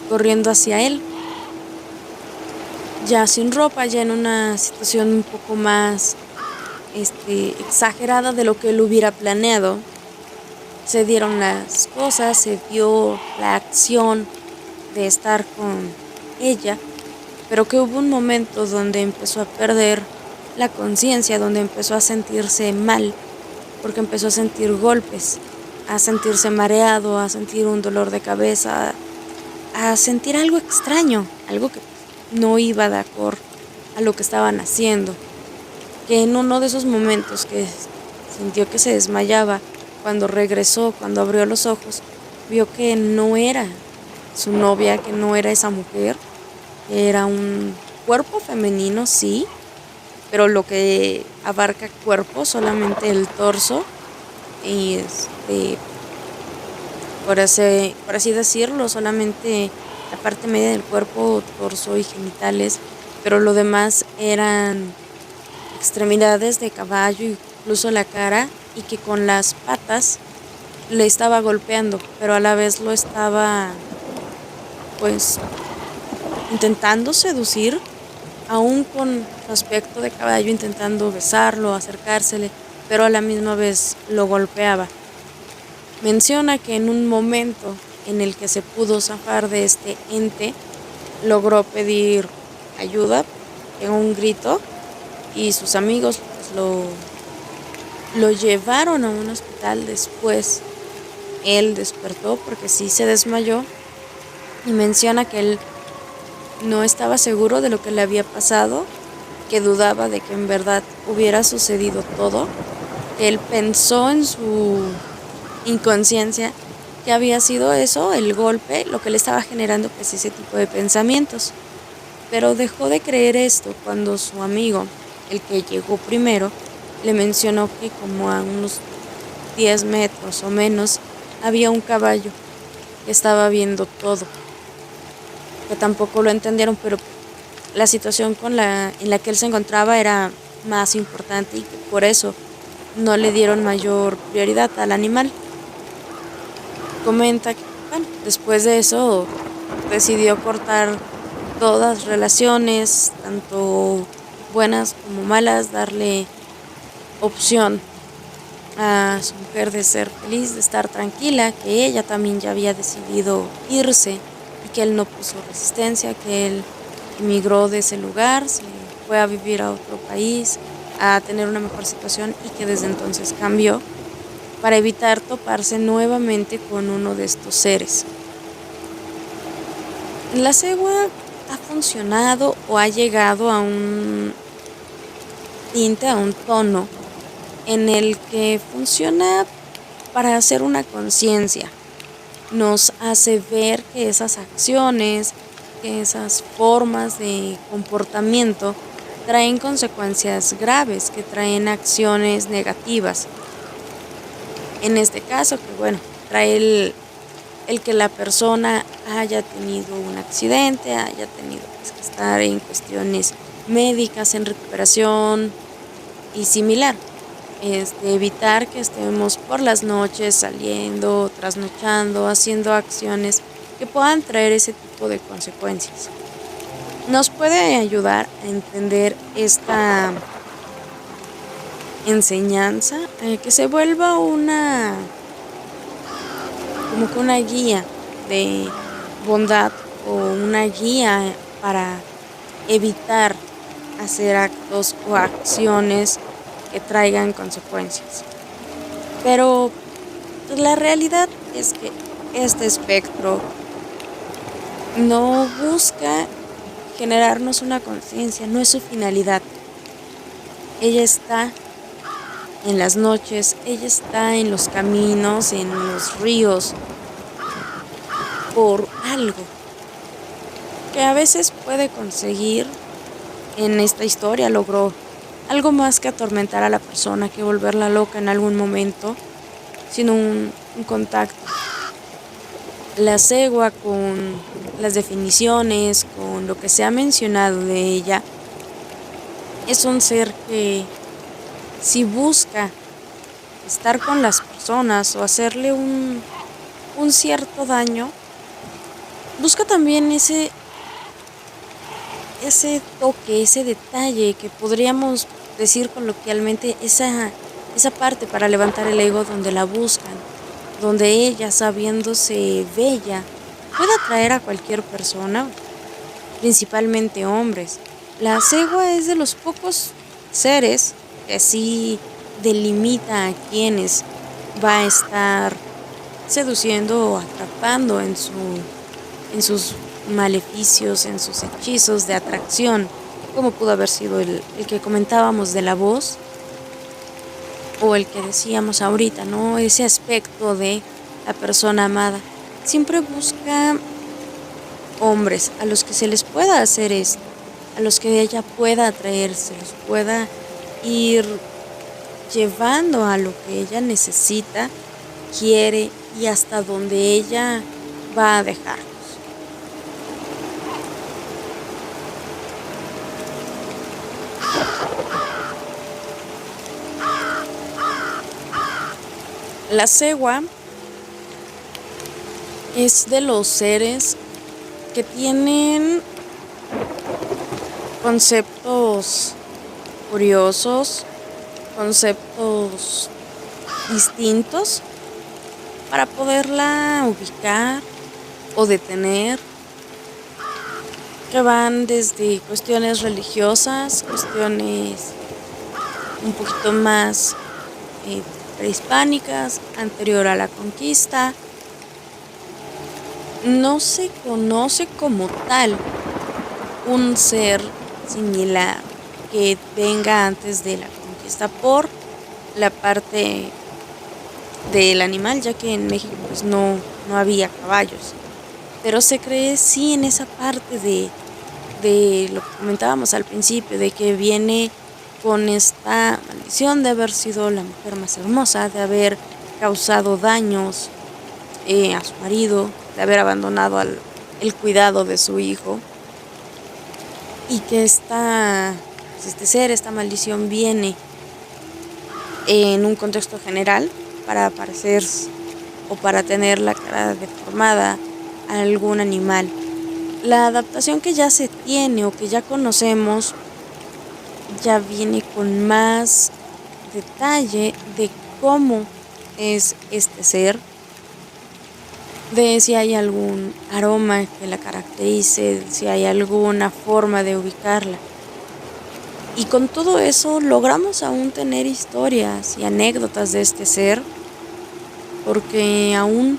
corriendo hacia él, ya sin ropa, ya en una situación un poco más exagerada de lo que él hubiera planeado. Se dieron las cosas, se dio la acción de estar con ella, pero que hubo un momento donde empezó a perder la conciencia, donde empezó a sentirse mal, porque empezó a sentir golpes, a sentirse mareado, a sentir un dolor de cabeza, a sentir algo extraño, algo que no iba de acuerdo a lo que estaban haciendo. Que en uno de esos momentos que sintió que se desmayaba, cuando regresó, cuando abrió los ojos, vio que no era su novia, que no era esa mujer, que era un cuerpo femenino, sí, pero lo que abarca cuerpo, solamente el torso y por así decirlo, solamente la parte media del cuerpo, torso y genitales, pero lo demás eran extremidades de caballo, incluso la cara, y que con las patas le estaba golpeando, pero a la vez lo estaba pues intentando seducir, aún con su aspecto de caballo, intentando besarlo, acercársele, pero a la misma vez lo golpeaba. Menciona que en un momento en el que se pudo zafar de este ente, logró pedir ayuda en un grito y sus amigos pues, lo llevaron a un hospital. Después él despertó porque sí se desmayó y menciona que él no estaba seguro de lo que le había pasado, que dudaba de que en verdad hubiera sucedido todo. Él pensó en su inconsciencia que había sido eso, el golpe, lo que le estaba generando pues ese tipo de pensamientos. Pero dejó de creer esto cuando su amigo, el que llegó primero, le mencionó que como a unos 10 metros o menos había un caballo que estaba viendo todo, que tampoco lo entendieron, pero la situación en la que él se encontraba era más importante y que por eso no le dieron mayor prioridad al animal. Comenta que, bueno, después de eso decidió cortar todas relaciones, tanto buenas como malas, darle opción a su mujer de ser feliz, de estar tranquila, que ella también ya había decidido irse y que él no puso resistencia, que él emigró de ese lugar, se fue a vivir a otro país, a tener una mejor situación y que desde entonces cambió para evitar toparse nuevamente con uno de estos seres. La cegua ha funcionado o ha llegado a un tinte, a un tono en el que funciona para hacer una conciencia. Nos hace ver que esas acciones, que esas formas de comportamiento traen consecuencias graves, que traen acciones negativas. En este caso, que bueno, trae el que la persona haya tenido un accidente, haya tenido pues, que estar en cuestiones médicas, en recuperación y similar. Evitar que estemos por las noches saliendo, trasnochando, haciendo acciones que puedan traer ese tipo de consecuencias. Nos puede ayudar a entender esta enseñanza, que se vuelva como que una guía de bondad o una guía para evitar hacer actos o acciones que traigan consecuencias. Pero la realidad es que este espectro no busca generarnos una conciencia, no es su finalidad. Ella está en las noches, ella está en los caminos, en los ríos, por algo que a veces puede conseguir. En esta historia logró algo más que atormentar a la persona, que volverla loca en algún momento, sino un contacto. La cegua, con las definiciones, con lo que se ha mencionado de ella, es un ser que, si busca estar con las personas o hacerle un cierto daño, busca también ese toque, ese detalle que podríamos decir coloquialmente, esa parte para levantar el ego, donde la buscan, donde ella, sabiéndose bella, puede atraer a cualquier persona, principalmente hombres. La cegua es de los pocos seres que así delimita a quienes va a estar seduciendo o atrapando en sus maleficios, en sus hechizos de atracción, como pudo haber sido el que comentábamos de la voz, o el que decíamos ahorita, ¿no? Ese aspecto de la persona amada. Siempre busca hombres a los que se les pueda hacer esto, a los que ella pueda atraerse, los pueda ir llevando a lo que ella necesita, quiere y hasta donde ella va a dejarlos. La cegua es de los seres que tienen conceptos curiosos, conceptos distintos para poderla ubicar o detener, que van desde cuestiones religiosas, cuestiones un poquito más prehispánicas, anterior a la conquista. No se conoce como tal un ser similar que venga antes de la conquista por la parte del animal, ya que en México pues no había caballos. Pero se cree sí en esa parte de lo que comentábamos al principio, de que viene con esta maldición de haber sido la mujer más hermosa, de haber causado daños a su marido, de haber abandonado el cuidado de su hijo, y que este ser, esta maldición viene en un contexto general para parecer o para tener la cara deformada a algún animal. La adaptación que ya se tiene o que ya conocemos ya viene con más detalle de cómo es este ser, de si hay algún aroma que la caracterice, si hay alguna forma de ubicarla. Y con todo eso logramos aún tener historias y anécdotas de este ser, porque aún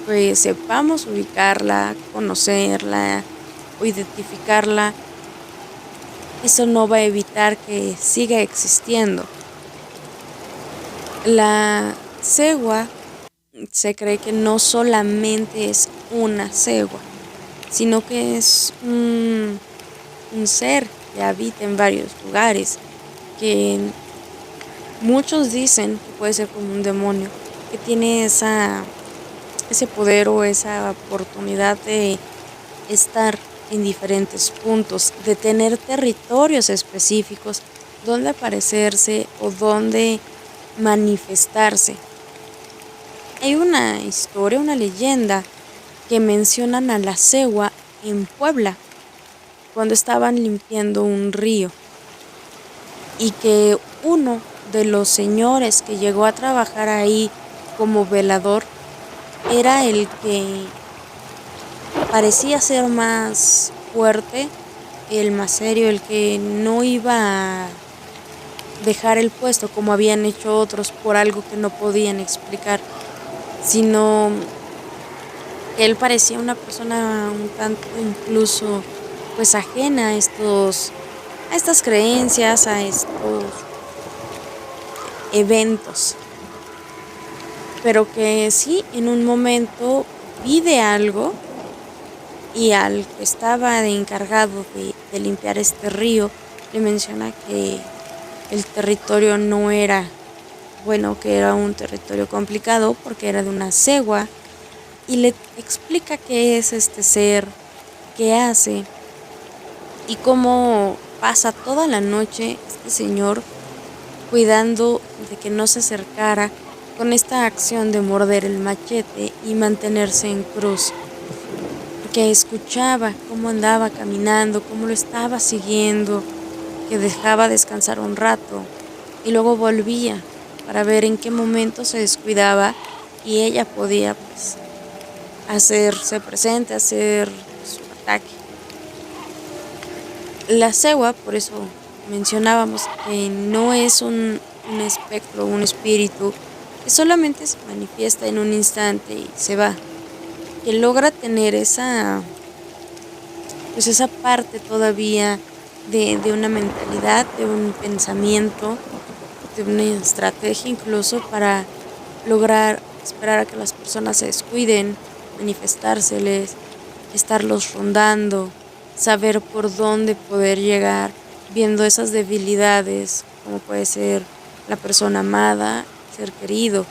pues sepamos ubicarla, conocerla o identificarla, eso no va a evitar que siga existiendo. La cegua se cree que no solamente es una cegua, sino que es un ser que habita en varios lugares, que muchos dicen que puede ser como un demonio, que tiene ese poder o esa oportunidad de estar en diferentes puntos, de tener territorios específicos donde aparecerse o donde manifestarse. Hay una historia, una leyenda que mencionan a la cegua en Puebla cuando estaban limpiando un río, y que uno de los señores que llegó a trabajar ahí como velador era el que parecía ser más fuerte, el más serio, el que no iba a dejar el puesto como habían hecho otros por algo que no podían explicar, sino que él parecía una persona un tanto incluso pues ajena a estas creencias, a estos eventos, pero que sí, en un momento pide algo y al que estaba de encargado de limpiar este río le menciona que el territorio no era bueno, que era un territorio complicado porque era de una cegua y le explica qué es este ser, qué hace y cómo pasa toda la noche este señor cuidando de que no se acercara con esta acción de morder el machete y mantenerse en cruz, porque escuchaba cómo andaba caminando, cómo lo estaba siguiendo, que dejaba descansar un rato y luego volvía para ver en qué momento se descuidaba y ella podía pues hacerse presente, hacer su ataque. La cegua, por eso mencionábamos que no es un espectro, un espíritu que solamente se manifiesta en un instante y se va, que logra tener pues esa parte todavía de una mentalidad, de un pensamiento, de una estrategia incluso para lograr esperar a que las personas se descuiden, manifestárseles, estarlos rondando, saber por dónde poder llegar, viendo esas debilidades, como puede ser la persona amada, ser querido.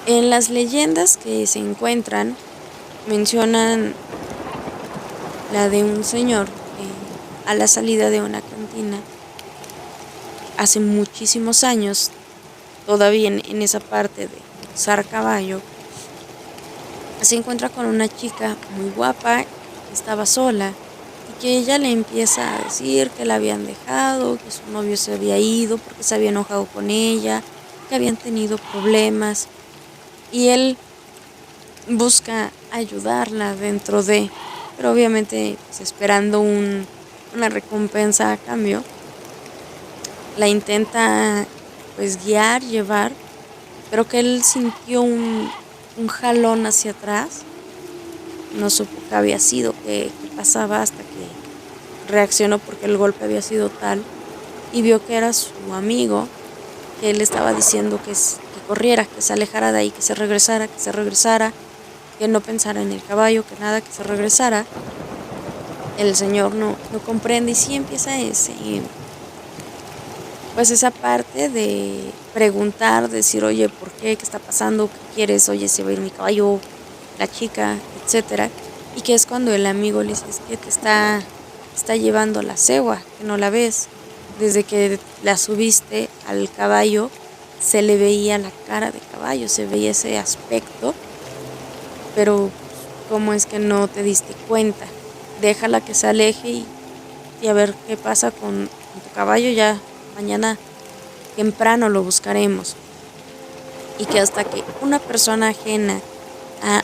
En las leyendas que se encuentran, mencionan la de un señor que a la salida de una cantina, hace muchísimos años, todavía en esa parte de usar caballo, se encuentra con una chica muy guapa que estaba sola y que ella le empieza a decir que la habían dejado, que su novio se había ido porque se había enojado con ella, que habían tenido problemas y él busca ayudarla dentro de, pero obviamente pues, esperando una recompensa a cambio, la intenta pues guiar, llevar, pero que él sintió un jalón hacia atrás, no supo qué había sido, qué pasaba hasta que reaccionó porque el golpe había sido tal y vio que era su amigo, que él estaba diciendo que corriera, que se alejara de ahí, que se regresara, que no pensara en el caballo, que nada, que se regresara. El señor no comprende y sí empieza pues esa parte de preguntar, decir, oye, ¿por qué? ¿Qué está pasando? ¿Qué quieres? Oye, se va a ir mi caballo, la chica, etcétera. Y que es cuando el amigo le dice, es que te está llevando la cegua, que no la ves. Desde que la subiste al caballo, se le veía la cara de caballo, se veía ese aspecto, pero ¿cómo es que no te diste cuenta? Déjala que se aleje y a ver qué pasa con tu caballo, ya mañana temprano lo buscaremos. Y que hasta que una persona ajena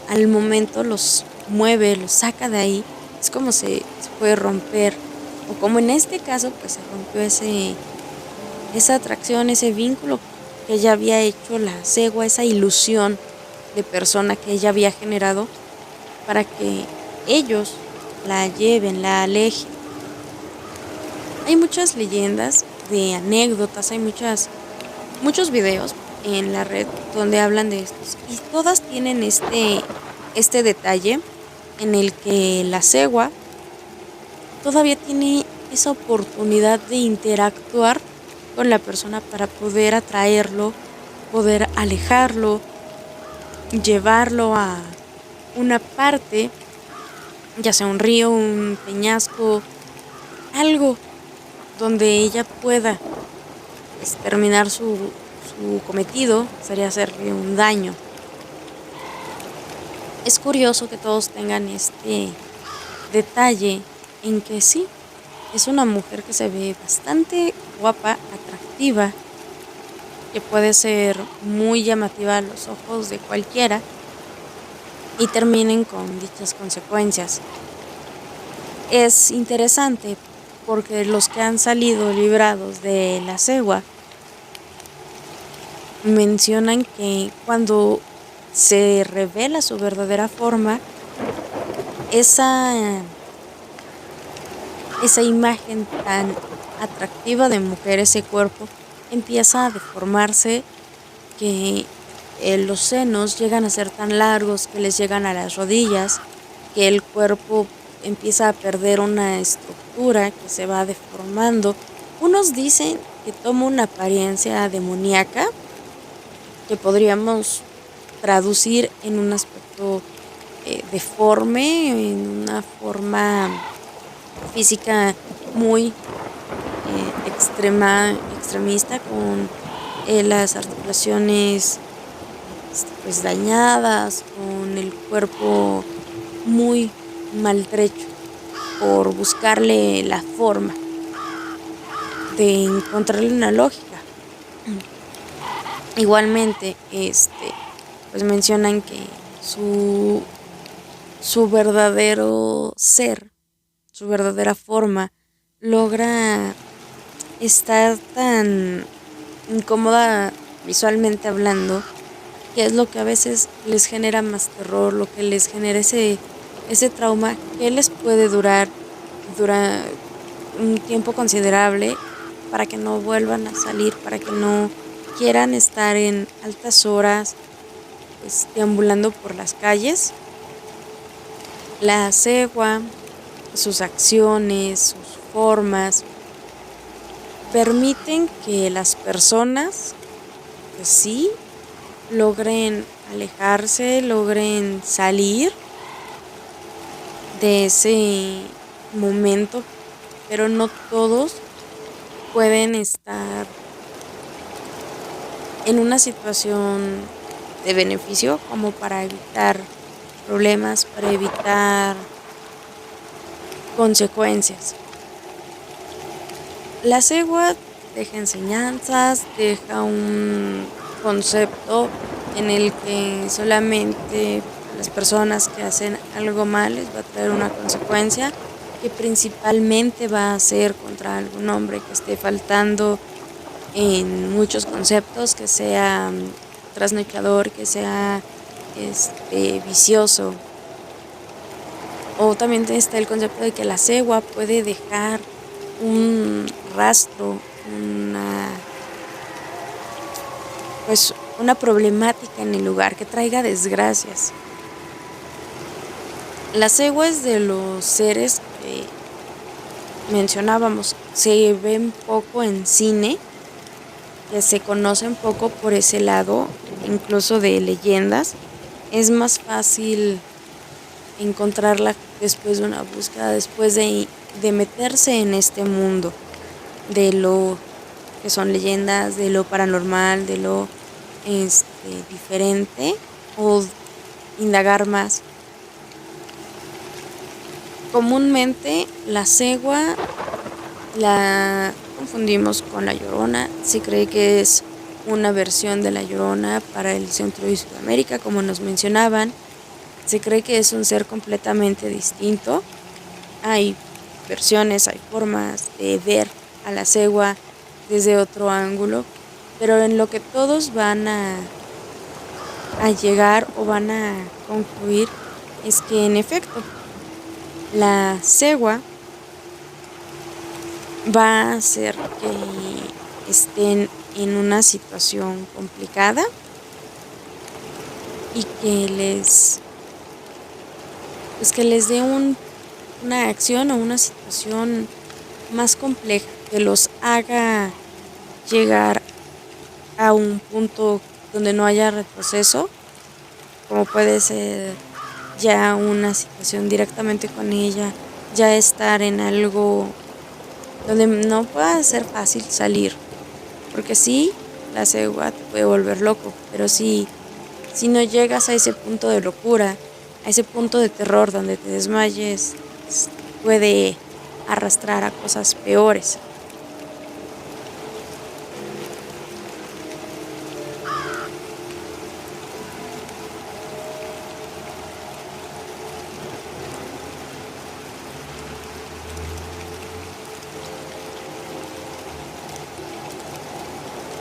al momento los mueve, los saca de ahí, es como se puede romper. O como en este caso, pues se rompió esa atracción, ese vínculo que ella había hecho la cegua, esa ilusión de persona que ella había generado para que ellos la lleven, la alejen. Hay muchas leyendas de anécdotas, hay muchos videos en la red donde hablan de estos y todas tienen este detalle en el que la cegua todavía tiene esa oportunidad de interactuar con la persona para poder atraerlo, poder alejarlo, llevarlo a una parte, ya sea un río, un peñasco, algo donde ella pueda pues, terminar su cometido, sería hacerle un daño. Es curioso que todos tengan este detalle en que sí, es una mujer que se ve bastante guapa, atractiva, que puede ser muy llamativa a los ojos de cualquiera y terminen con dichas consecuencias. Es interesante porque los que han salido librados de la cegua mencionan que cuando se revela su verdadera forma, esa imagen tan atractiva de mujer, ese cuerpo, empieza a deformarse, que los senos llegan a ser tan largos que les llegan a las rodillas, que el cuerpo empieza a perder una estructura que se va deformando. Unos dicen que toma una apariencia demoníaca, que podríamos traducir en un aspecto deforme, en una forma física muy extremista, con las articulaciones pues dañadas, con el cuerpo muy maltrecho, por buscarle la forma de encontrarle una lógica. Igualmente, pues mencionan que su verdadero ser, su verdadera forma, logra estar tan incómoda visualmente hablando, que es lo que a veces les genera más terror, lo que les genera ese trauma que les puede durar un tiempo considerable, para que no vuelvan a salir, para que no quieran estar en altas horas pues deambulando por las calles. La cegua, sus acciones, sus formas, permiten que las personas, pues sí, logren alejarse, logren salir de ese momento, pero no todos pueden estar en una situación de beneficio como para evitar problemas, para evitar consecuencias. La cegua deja enseñanzas, deja un concepto en el que solamente a las personas que hacen algo mal les va a traer una consecuencia, que principalmente va a ser contra algún hombre que esté faltando en muchos conceptos, que sea trasnochador, que sea vicioso. O también está el concepto de que la cegua puede dejar un rastro, una problemática en el lugar, que traiga desgracias. La cegua es de los seres que mencionábamos, se ven poco en cine, que se conocen poco por ese lado, incluso de leyendas. Es más fácil encontrarla después de una búsqueda, después de meterse en este mundo de lo que son leyendas, de lo paranormal, de lo diferente, o indagar más. Comúnmente la cegua la confundimos con la Llorona. Se cree que es una versión de la Llorona para el centro de Sudamérica, como nos mencionaban. Se cree que es un ser completamente distinto. Hay versiones, hay formas de ver a la cegua desde otro ángulo, pero en lo que todos van a llegar o van a concluir es que en efecto la cegua va a hacer que estén en una situación complicada y que les dé una acción o una situación más compleja, que los haga llegar a un punto donde no haya retroceso, como puede ser ya una situación directamente con ella, ya estar en algo donde no pueda ser fácil salir, porque sí, la cegua te puede volver loco, pero si no llegas a ese punto de locura, a ese punto de terror donde te desmayes, puede arrastrar a cosas peores.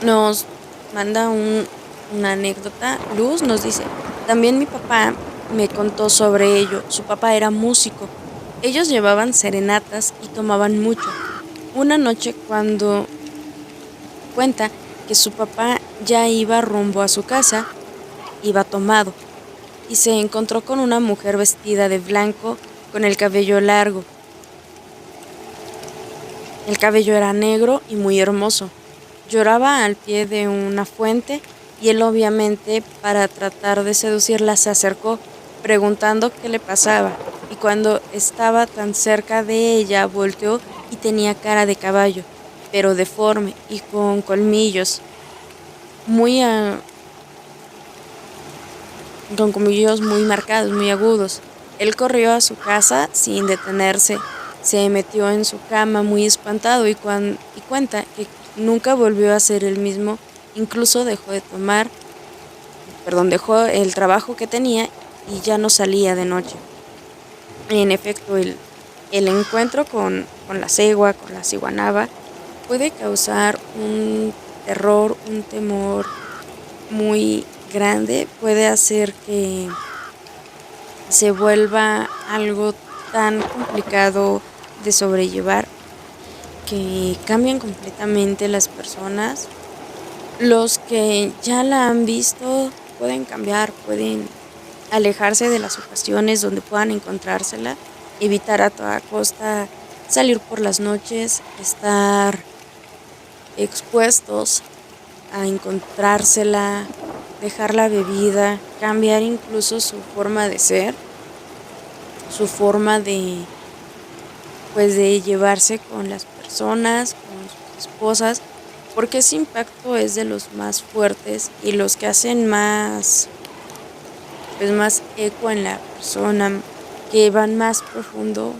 Nos manda una anécdota. Luz nos dice: también mi papá me contó sobre ello. Su papá era músico. Ellos llevaban serenatas y tomaban mucho. Una noche, cuando cuenta que su papá ya iba rumbo a su casa, iba tomado, y se encontró con una mujer vestida de blanco con el cabello largo. El cabello era negro y muy hermoso. Lloraba al pie de una fuente y él obviamente para tratar de seducirla se acercó preguntando qué le pasaba y cuando estaba tan cerca de ella volteó y tenía cara de caballo, pero deforme y con colmillos muy con colmillos muy marcados, muy agudos. Él corrió a su casa sin detenerse, se metió en su cama muy espantado y cuenta que nunca volvió a ser el mismo, incluso dejó el trabajo que tenía y ya no salía de noche. En efecto, el encuentro con la cegua, con la ciguanaba, puede causar un terror, un temor muy grande, puede hacer que se vuelva algo tan complicado de sobrellevar que cambian completamente las personas. Los que ya la han visto pueden cambiar, pueden alejarse de las ocasiones donde puedan encontrársela, evitar a toda costa salir por las noches, estar expuestos a encontrársela, dejar la bebida, cambiar incluso su forma de ser, su forma de llevarse con las personas, con sus esposas, porque ese impacto es de los más fuertes y los que hacen más eco en la persona, que van más profundo.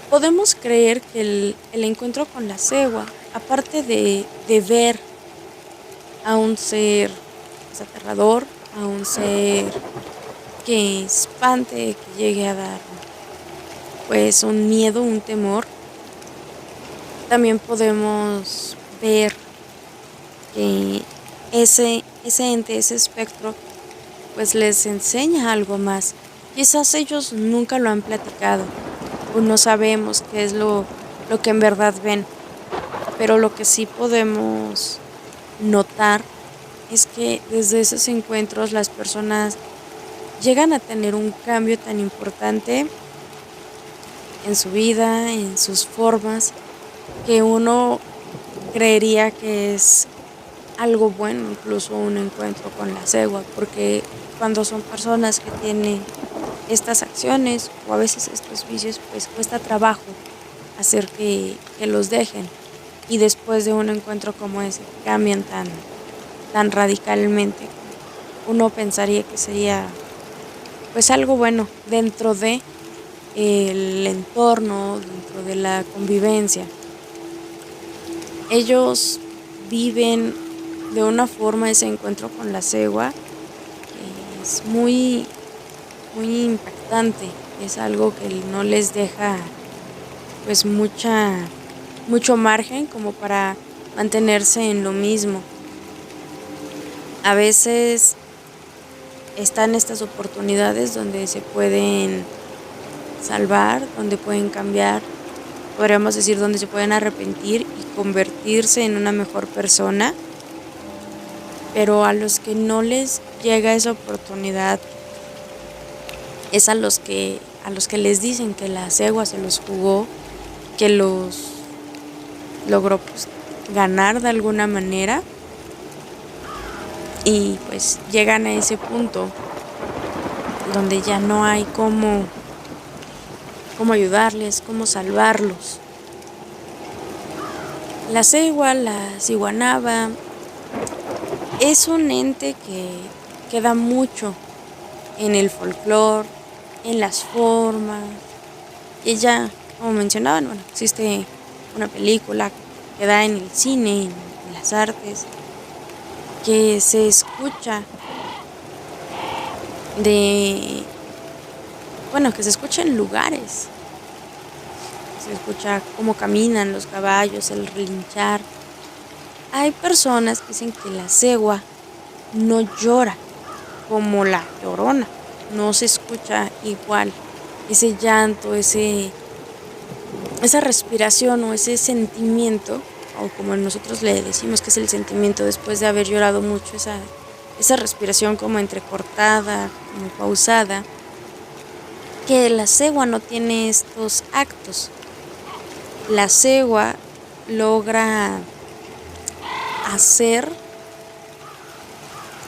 Podemos creer que el encuentro con la cegua, aparte de ver a un ser aterrador, a un ser que espante, que llegue a dar pues un miedo, un temor, también podemos ver que ese ente, ese espectro, pues les enseña algo más. Quizás ellos nunca lo han platicado o no sabemos qué es lo que en verdad ven, pero lo que sí podemos notar es que desde esos encuentros las personas llegan a tener un cambio tan importante en su vida, en sus formas, que uno creería que es algo bueno, incluso un encuentro con la cegua, porque cuando son personas que tienen estas acciones o a veces estos vicios, pues cuesta trabajo hacer que los dejen. Y después de un encuentro como ese, cambian tan radicalmente. Uno pensaría que sería pues algo bueno dentro de el entorno, dentro de la convivencia. Ellos viven de una forma ese encuentro con la cegua que es muy impactante, es algo que no les deja pues mucho margen como para mantenerse en lo mismo. A veces están estas oportunidades donde se pueden salvar, donde pueden cambiar, podríamos decir donde se pueden arrepentir y convertirse en una mejor persona, pero a los que no les llega esa oportunidad es a los que les dicen que la cegua se los jugó, que los logró pues ganar de alguna manera y pues llegan a ese punto donde ya no hay cómo ayudarles, cómo salvarlos. La cegua, la ciguanaba, es un ente que queda mucho en el folclore, en las formas. Ella, como mencionaban, bueno, existe una película que da en el cine, en las artes, que se escucha que se escucha en lugares. Se escucha cómo caminan los caballos, el relinchar. Hay personas que dicen que la cegua no llora como la llorona, no se escucha igual ese llanto, esa respiración o ese sentimiento o como nosotros le decimos que es el sentimiento después de haber llorado mucho, esa respiración como entrecortada, como pausada, que la cegua no tiene estos actos. La cegua logra hacer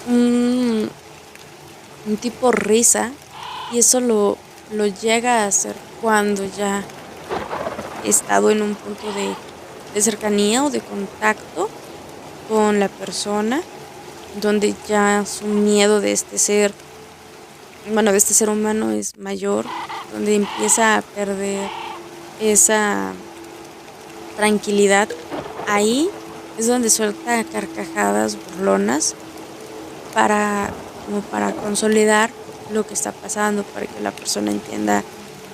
un, un tipo risa y eso lo llega a hacer cuando ya he estado en un punto de cercanía o de contacto con la persona, donde ya su miedo de este ser, bueno, de este ser humano es mayor, donde empieza a perder esa tranquilidad. Ahí es donde suelta carcajadas burlonas como para consolidar lo que está pasando, para que la persona entienda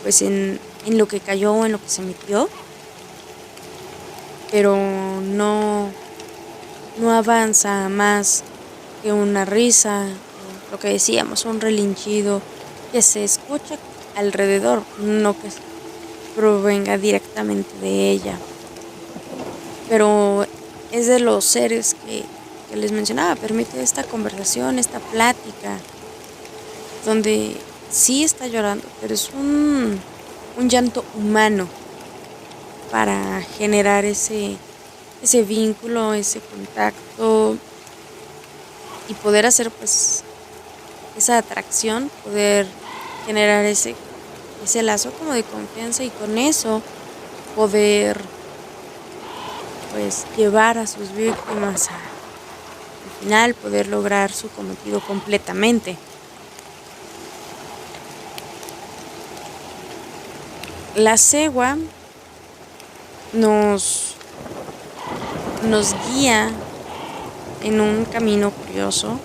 pues en lo que cayó, en lo que se metió, pero no avanza más que una risa, lo que decíamos, un relinchido que se escucha alrededor, no que provenga directamente de ella. Pero es de los seres que les mencionaba, permite esta conversación, esta plática, donde sí está llorando, pero es un llanto humano para generar ese vínculo, ese contacto y poder hacer pues esa atracción, poder generar ese lazo como de confianza y con eso poder pues llevar a sus víctimas al final, poder lograr su cometido completamente. La cegua nos guía en un camino curioso.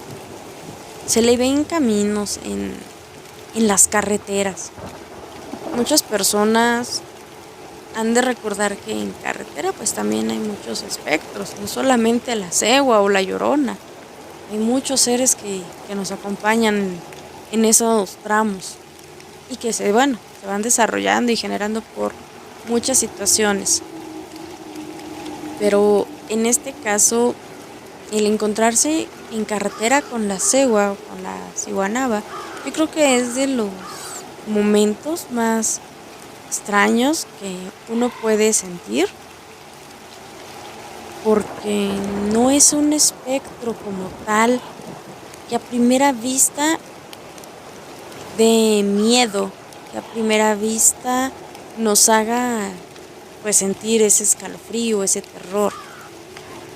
Se le ven caminos en las carreteras. Muchas personas han de recordar que en carretera pues también hay muchos espectros, no solamente la cegua o la llorona. Hay muchos seres que nos acompañan en esos tramos y que se van desarrollando y generando por muchas situaciones. Pero en este caso, el encontrarse en carretera con la cegua o con la ciguanaba, yo creo que es de los momentos más extraños que uno puede sentir, porque no es un espectro como tal que a primera vista de miedo, que a primera vista nos haga pues sentir ese escalofrío, ese terror.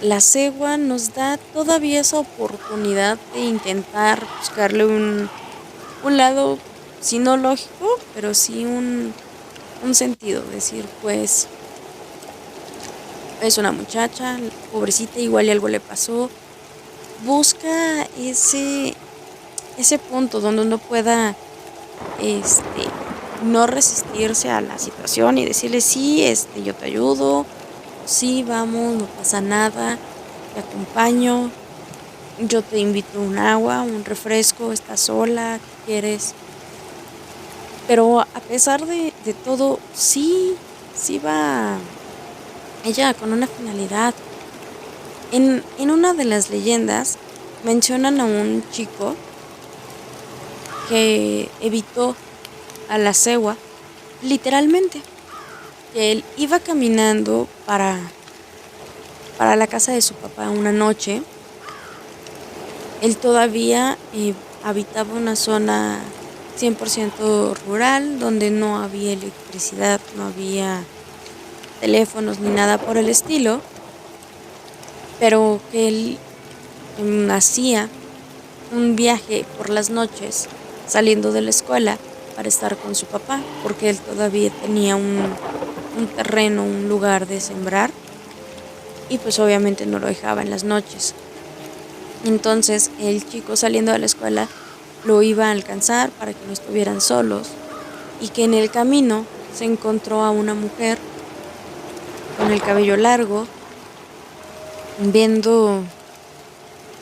La cegua nos da todavía esa oportunidad de intentar buscarle un lado, sí no lógico, pero sí un sentido. Decir, pues, es una muchacha, pobrecita, igual y algo le pasó. Busca ese punto donde uno pueda no resistirse a la situación y decirle, sí, yo te ayudo, sí, vamos, no pasa nada, te acompaño, yo te invito un agua, un refresco, estás sola, ¿qué quieres? Pero a pesar de todo, sí va ella con una finalidad. En una de las leyendas mencionan a un chico que evitó a la cegua, literalmente, que él iba caminando para la casa de su papá una noche. Él todavía habitaba una zona 100% rural, donde no había electricidad, no había teléfonos ni nada por el estilo, pero que él hacía un viaje por las noches saliendo de la escuela para estar con su papá, porque él todavía tenía un terreno, un lugar de sembrar, y pues obviamente no lo dejaba en las noches. Entonces el chico saliendo de la escuela lo iba a alcanzar para que no estuvieran solos, y que en el camino se encontró a una mujer con el cabello largo, viendo,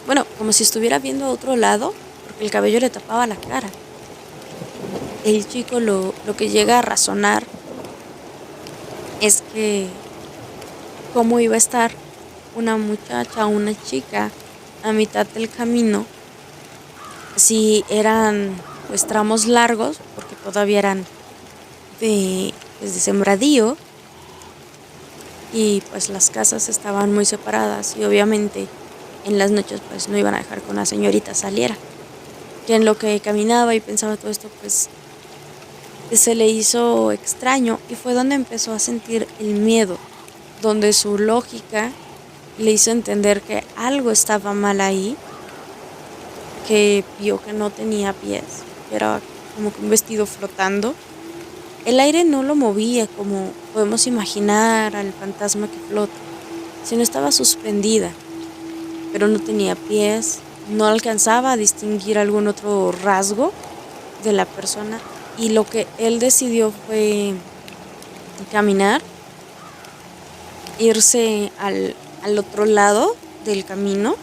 bueno, como si estuviera viendo a otro lado, porque el cabello le tapaba la cara. El chico lo que llega a razonar es que cómo iba a estar una muchacha o una chica a mitad del camino si eran pues tramos largos, porque todavía eran de sembradío, y pues las casas estaban muy separadas y obviamente en las noches pues no iban a dejar que una señorita saliera. Que en lo que caminaba y pensaba todo esto, pues se le hizo extraño y fue donde empezó a sentir el miedo, donde su lógica le hizo entender que algo estaba mal ahí, que vio que no tenía pies, que era como que un vestido flotando. El aire no lo movía como podemos imaginar al fantasma que flota, sino estaba suspendida, pero no tenía pies, no alcanzaba a distinguir algún otro rasgo de la persona, y lo que él decidió fue caminar, irse al otro lado del camino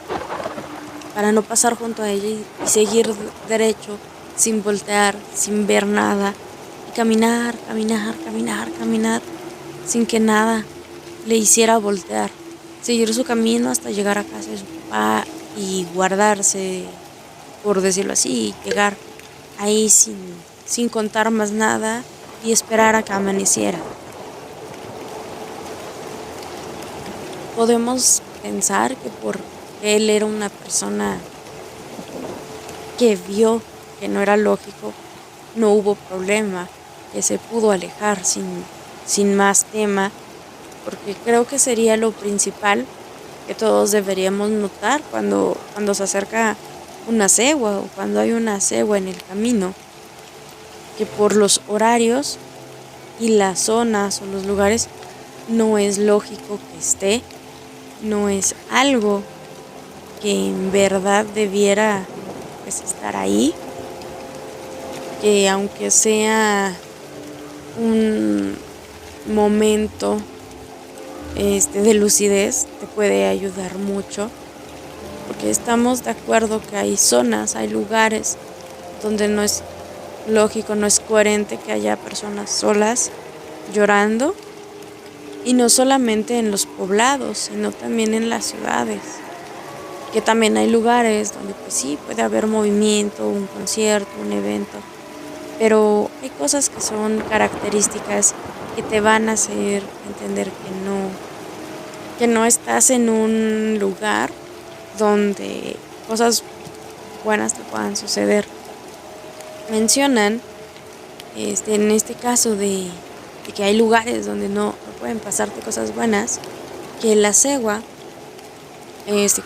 para no pasar junto a ella y seguir derecho, sin voltear, sin ver nada, y caminar, caminar, caminar, caminar, sin que nada le hiciera voltear, seguir su camino hasta llegar a casa de su papá y guardarse, por decirlo así, y llegar ahí sin contar más nada y esperar a que amaneciera. Podemos pensar que porque él era una persona que vio que no era lógico, no hubo problema, que se pudo alejar sin más tema, porque creo que sería lo principal que todos deberíamos notar cuando se acerca una cegua o cuando hay una cegua en el camino, que por los horarios y las zonas o los lugares no es lógico que esté, no es algo que en verdad debiera pues estar ahí, que aunque sea un momento de lucidez te puede ayudar mucho, porque estamos de acuerdo que hay zonas, hay lugares donde no es lógico, no es coherente que haya personas solas llorando, y no solamente en los poblados, sino también en las ciudades, que también hay lugares donde pues sí puede haber movimiento, un concierto, un evento, pero hay cosas que son características que te van a hacer entender que no estás en un lugar donde cosas buenas te puedan suceder. Mencionan en este caso de que hay lugares donde no pueden pasarte cosas buenas, que la cegua,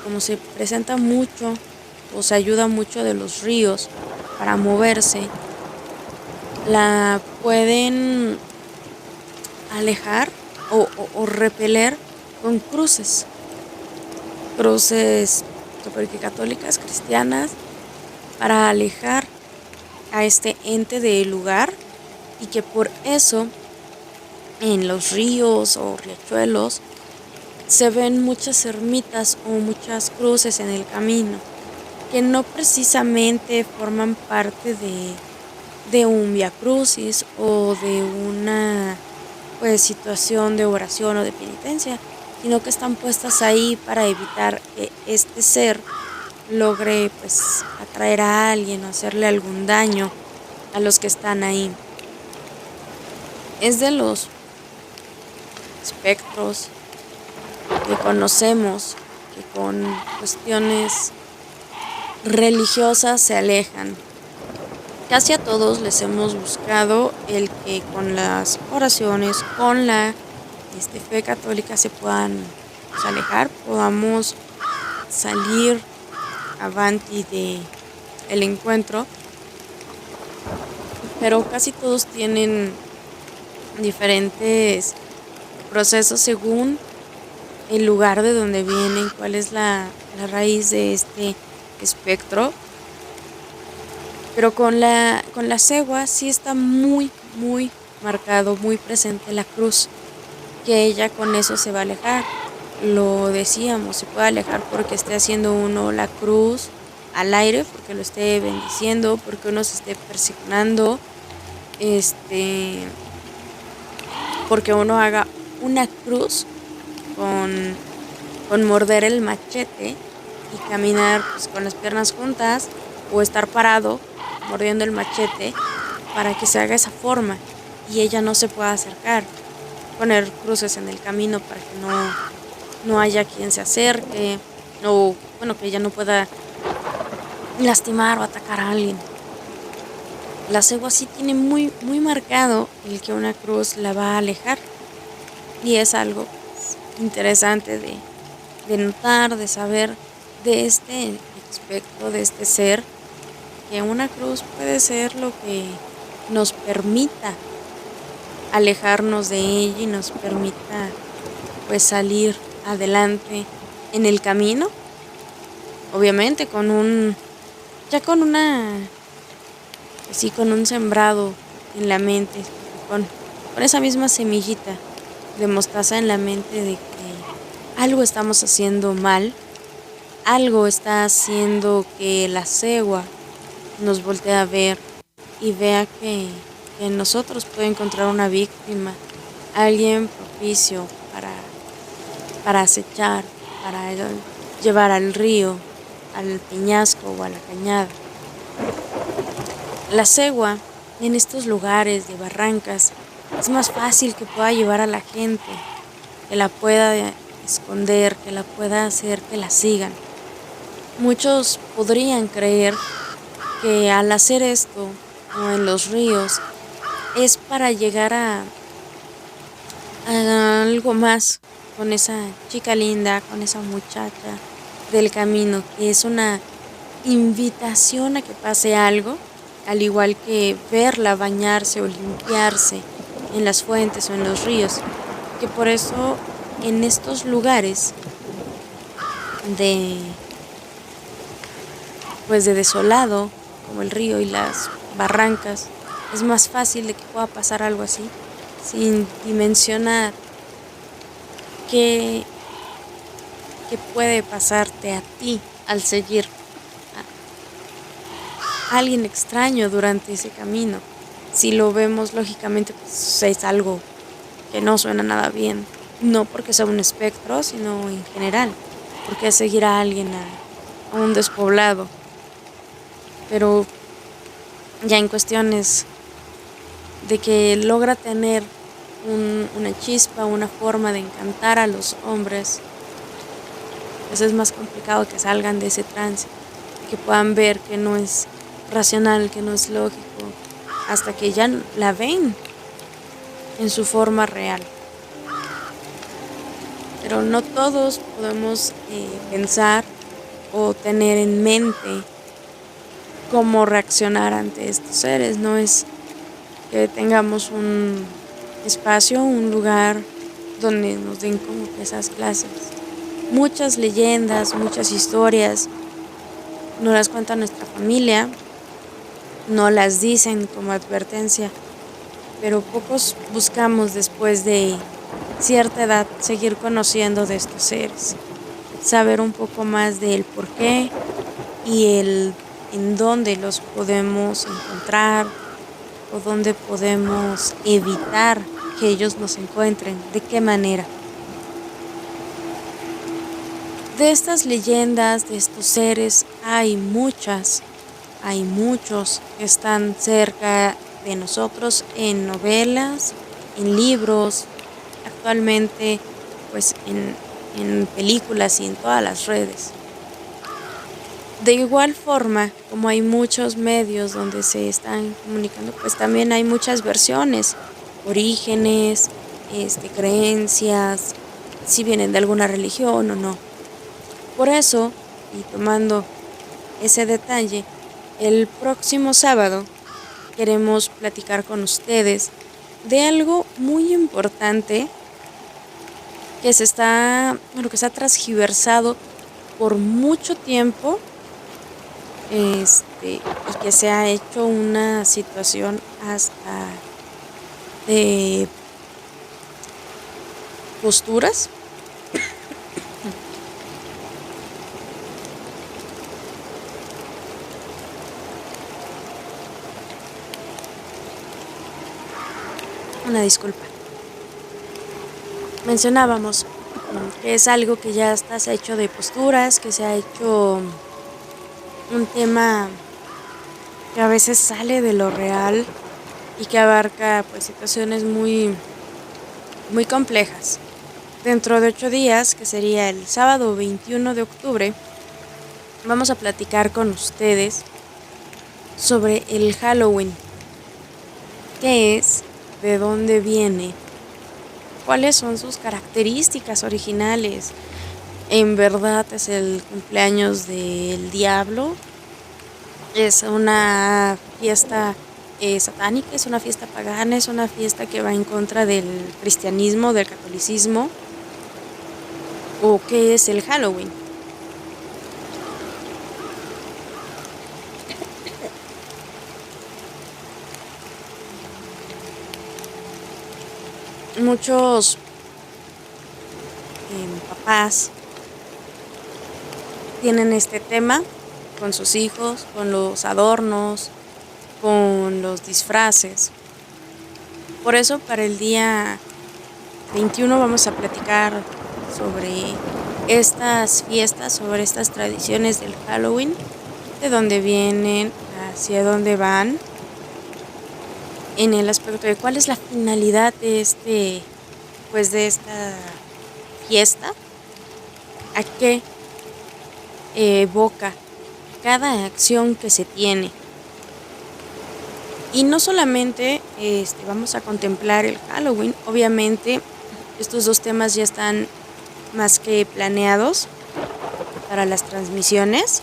como se presenta mucho o se ayuda mucho de los ríos para moverse, la pueden alejar o repeler con cruces católicas, cristianas, para alejar a este ente del lugar, y que por eso en los ríos o riachuelos se ven muchas ermitas o muchas cruces en el camino, que no precisamente forman parte de un viacrucis o de una pues situación de oración o de penitencia, sino que están puestas ahí para evitar que este ser logre pues atraer a alguien o hacerle algún daño a los que están ahí. Es de los espectros que conocemos que con cuestiones religiosas se alejan. Casi a todos les hemos buscado el que con las oraciones, con la fe católica se puedan pues, alejar, podamos salir avanti de el encuentro, pero casi todos tienen diferentes procesos según el lugar de donde vienen, cuál es la raíz de este espectro. Pero con la cegua sí está muy, muy marcado, muy presente la cruz, que ella con eso se va a alejar. Lo decíamos, se puede alejar porque esté haciendo uno la cruz al aire, porque lo esté bendiciendo, porque uno se esté persignando, porque uno haga una cruz con, con morder el machete y caminar pues, con las piernas juntas o estar parado mordiendo el machete para que se haga esa forma y ella no se pueda acercar. Poner cruces en el camino para que no haya quien se acerque o bueno, que ella no pueda lastimar o atacar a alguien. La cegua sí tiene muy, muy marcado el que una cruz la va a alejar y es algo pues, interesante de notar, de saber de este aspecto, de este ser, que una cruz puede ser lo que nos permita alejarnos de ella y nos permita pues salir adelante en el camino, obviamente ya con con un sembrado en la mente, con esa misma semillita de mostaza en la mente de que algo estamos haciendo mal, algo está haciendo que la cegua nos voltee a ver y vea que en nosotros puede encontrar una víctima, alguien propicio para acechar, para llevar al río, al peñasco o a la cañada. La cegua en estos lugares de barrancas es más fácil que pueda llevar a la gente, que la pueda esconder, que la pueda hacer que la sigan. Muchos podrían creer que al hacer esto o en los ríos es para llegar a algo más con esa chica linda, con esa muchacha del camino, que es una invitación a que pase algo, al igual que verla bañarse o limpiarse en las fuentes o en los ríos, que por eso en estos lugares de de desolado, como el río y las barrancas, es más fácil de que pueda pasar algo así, sin dimensionar qué, qué puede pasarte a ti al seguir a alguien extraño durante ese camino. Si lo vemos lógicamente, pues es algo que no suena nada bien, no porque sea un espectro, sino en general, porque seguir a alguien a un despoblado. Pero ya en cuestiones de que logra tener una chispa, una forma de encantar a los hombres, pues es más complicado que salgan de ese trance, que puedan ver que no es racional, que no es lógico, hasta que ya la ven en su forma real. Pero no todos podemos pensar o tener en mente cómo reaccionar ante estos seres. No es que tengamos un espacio, un lugar donde nos den como que esas clases. Muchas leyendas, muchas historias no las cuenta nuestra familia, no las dicen como advertencia, pero pocos buscamos después de cierta edad seguir conociendo de estos seres, saber un poco más del por qué y el en dónde los podemos encontrar o dónde podemos evitar que ellos nos encuentren, de qué manera. De estas leyendas, de estos seres, hay muchas, hay muchos que están cerca de nosotros en novelas, en libros, actualmente pues en películas y en todas las redes. De igual forma, como hay muchos medios donde se están comunicando, pues también hay muchas versiones, orígenes, creencias, si vienen de alguna religión o no. Por eso, y tomando ese detalle, el próximo sábado queremos platicar con ustedes de algo muy importante que se ha transgiversado por mucho tiempo, y que se ha hecho una situación hasta de posturas. Una disculpa. Mencionábamos que es algo que ya está se ha hecho de posturas, que se ha hecho un tema que a veces sale de lo real y que abarca pues situaciones muy complejas. Dentro de 8 días, que sería el sábado 21 de octubre, vamos a platicar con ustedes sobre el Halloween. ¿Qué es? ¿De dónde viene? ¿Cuáles son sus características originales? ¿En verdad es el cumpleaños del diablo? ¿Es una fiesta satánica? ¿Es una fiesta pagana? ¿Es una fiesta que va en contra del cristianismo, del catolicismo? ¿O qué es el Halloween? Muchos papás tienen este tema con sus hijos, con los adornos, con los disfraces. Por eso para el día 21 vamos a platicar sobre estas fiestas, sobre estas tradiciones del Halloween, de dónde vienen, hacia dónde van, en el aspecto de cuál es la finalidad de de esta fiesta, a qué evoca cada acción que se tiene. Y no solamente vamos a contemplar el Halloween, obviamente estos dos temas ya están más que planeados para las transmisiones,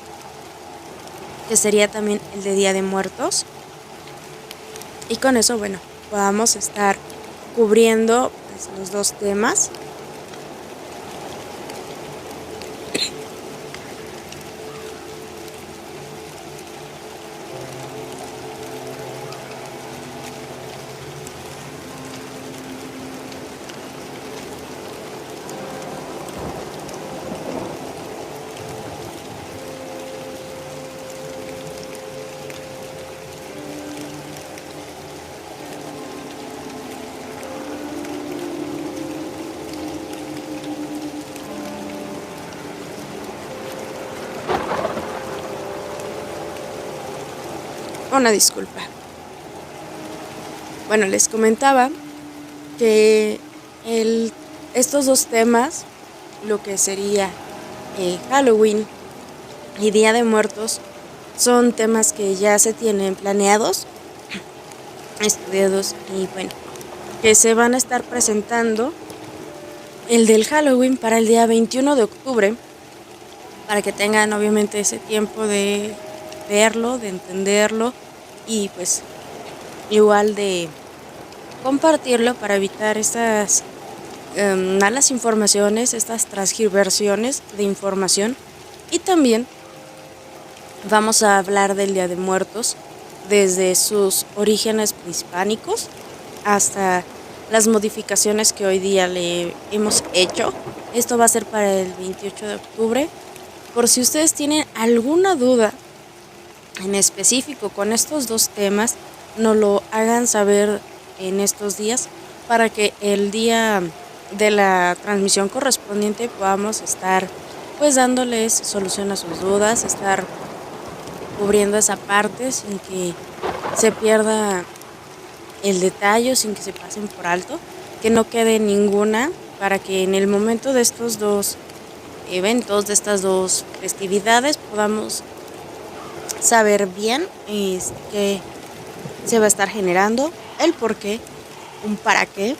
que sería también el de Día de Muertos. Y con eso, bueno, vamos a estar cubriendo pues, los dos temas. Una disculpa. Bueno, les comentaba que estos dos temas, lo que sería Halloween y Día de Muertos, son temas que ya se tienen planeados, estudiados y bueno, que se van a estar presentando. El del Halloween para el día 21 de octubre, para que tengan obviamente ese tiempo de verlo, de entenderlo y pues igual de compartirlo para evitar estas malas informaciones, estas transgiversiones de información. Y también vamos a hablar del Día de Muertos desde sus orígenes prehispánicos hasta las modificaciones que hoy día le hemos hecho. Esto va a ser para el 28 de octubre. Por si ustedes tienen alguna duda en específico con estos dos temas, nos lo hagan saber en estos días para que el día de la transmisión correspondiente podamos estar pues dándoles solución a sus dudas, estar cubriendo esa parte sin que se pierda el detalle, sin que se pasen por alto, que no quede ninguna, para que en el momento de estos dos eventos, de estas dos festividades, podamos saber bien qué se va a estar generando, el por qué, un para qué,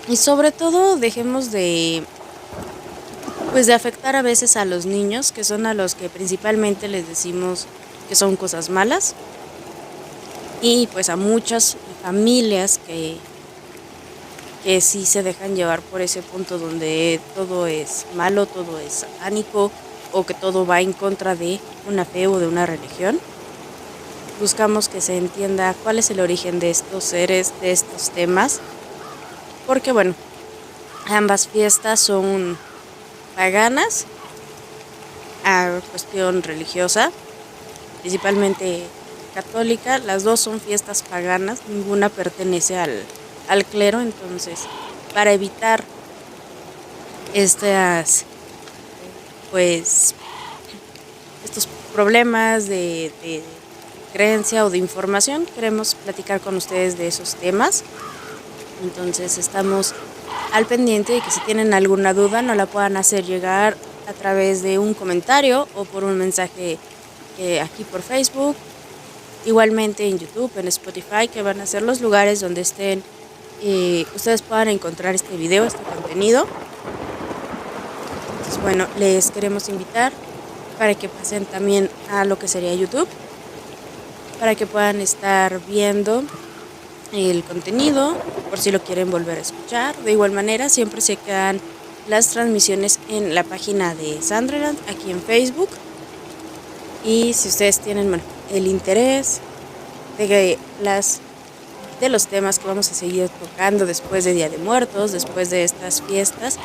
y sobre todo dejemos de afectar a veces a los niños, que son a los que principalmente les decimos que son cosas malas, y pues a muchas familias que sí se dejan llevar por ese punto donde todo es malo, todo es satánico o que todo va en contra de una fe o de una religión. Buscamos que se entienda cuál es el origen de estos seres, de estos temas, porque bueno, ambas fiestas son paganas a cuestión religiosa, principalmente católica. Las dos son fiestas paganas, ninguna pertenece al clero. Entonces, para evitar estas, pues, estos problemas de creencia o de información. Queremos platicar con ustedes de esos temas. Entonces estamos al pendiente de que si tienen alguna duda nos la puedan hacer llegar a través de un comentario o por un mensaje aquí por Facebook, igualmente en YouTube, en Spotify, que van a ser los lugares donde ustedes puedan encontrar este video, este contenido. Entonces, bueno, les queremos invitar para que pasen también a lo que sería YouTube, para que puedan estar viendo el contenido, por si lo quieren volver a escuchar. De igual manera, siempre se quedan las transmisiones en la página de Sandraland, aquí en Facebook. Y si ustedes tienen el interés de los temas que vamos a seguir tocando después de Día de Muertos, después de estas fiestas,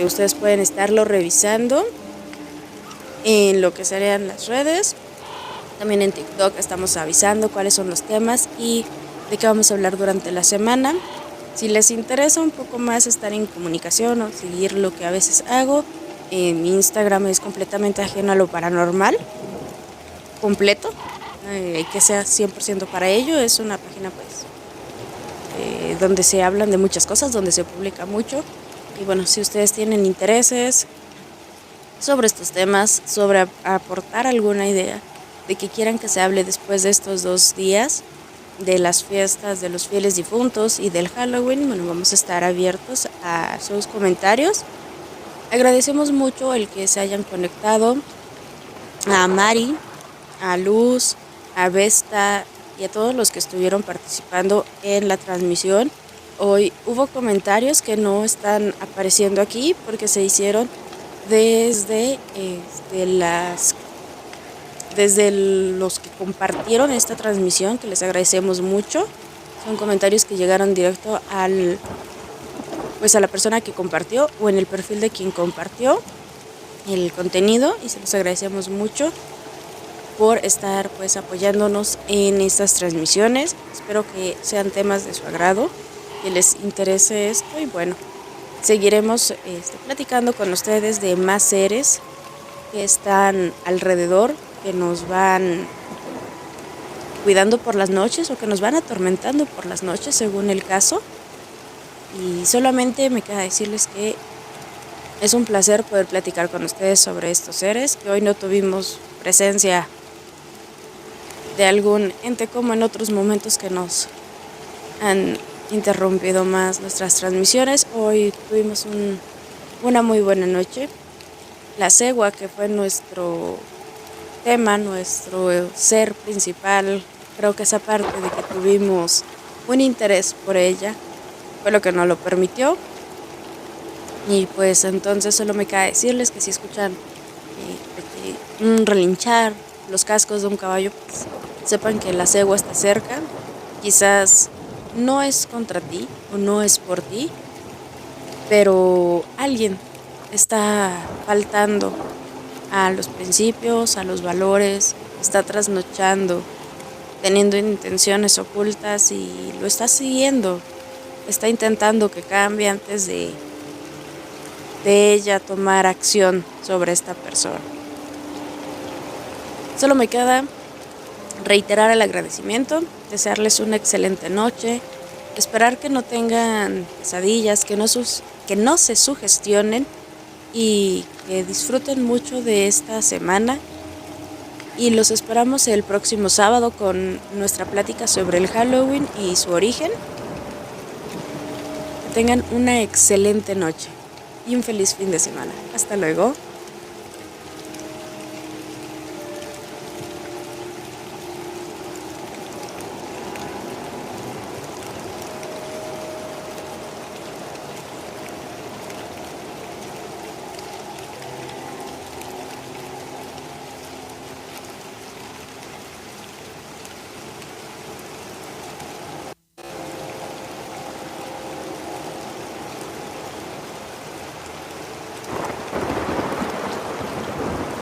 ustedes pueden estarlo revisando en lo que serían las redes. También en TikTok estamos avisando cuáles son los temas y de qué vamos a hablar durante la semana. Si les interesa un poco más estar en comunicación o seguir lo que a veces hago, mi Instagram es completamente ajeno a lo paranormal, completo, que sea 100% para ello. Es una página pues donde se hablan de muchas cosas, donde se publica mucho. Y bueno, si ustedes tienen intereses sobre estos temas, sobre aportar alguna idea de que quieran que se hable después de estos 2 días, de las fiestas de los fieles difuntos y del Halloween, bueno, vamos a estar abiertos a sus comentarios. Agradecemos mucho el que se hayan conectado, a Mari, a Luz, a Vesta y a todos los que estuvieron participando en la transmisión. Hoy hubo comentarios que no están apareciendo aquí porque se hicieron desde los que compartieron esta transmisión, que les agradecemos mucho. Son comentarios que llegaron directo a la persona que compartió o en el perfil de quien compartió el contenido, y se los agradecemos mucho por estar pues apoyándonos en estas transmisiones. Espero que sean temas de su agrado, que les interese esto, y bueno, seguiremos platicando con ustedes de más seres que están alrededor, que nos van cuidando por las noches o que nos van atormentando por las noches según el caso. Y solamente me queda decirles que es un placer poder platicar con ustedes sobre estos seres, que hoy no tuvimos presencia de algún ente como en otros momentos que nos han interrumpido más nuestras transmisiones. Hoy tuvimos una muy buena noche. La cegua, que fue nuestro tema, nuestro ser principal, creo que esa parte de que tuvimos un interés por ella fue lo que nos lo permitió. Y pues entonces solo me queda decirles que si escuchan un relinchar, los cascos de un caballo, pues sepan que la cegua está cerca. Quizás no es contra ti o no es por ti, pero alguien está faltando a los principios, a los valores, está trasnochando, teniendo intenciones ocultas y lo está siguiendo. Está intentando que cambie antes de ella tomar acción sobre esta persona. Solo me queda reiterar el agradecimiento, desearles una excelente noche, esperar que no tengan pesadillas, que no se sugestionen y que disfruten mucho de esta semana. Y los esperamos el próximo sábado con nuestra plática sobre el Halloween y su origen. Que tengan una excelente noche y un feliz fin de semana. Hasta luego.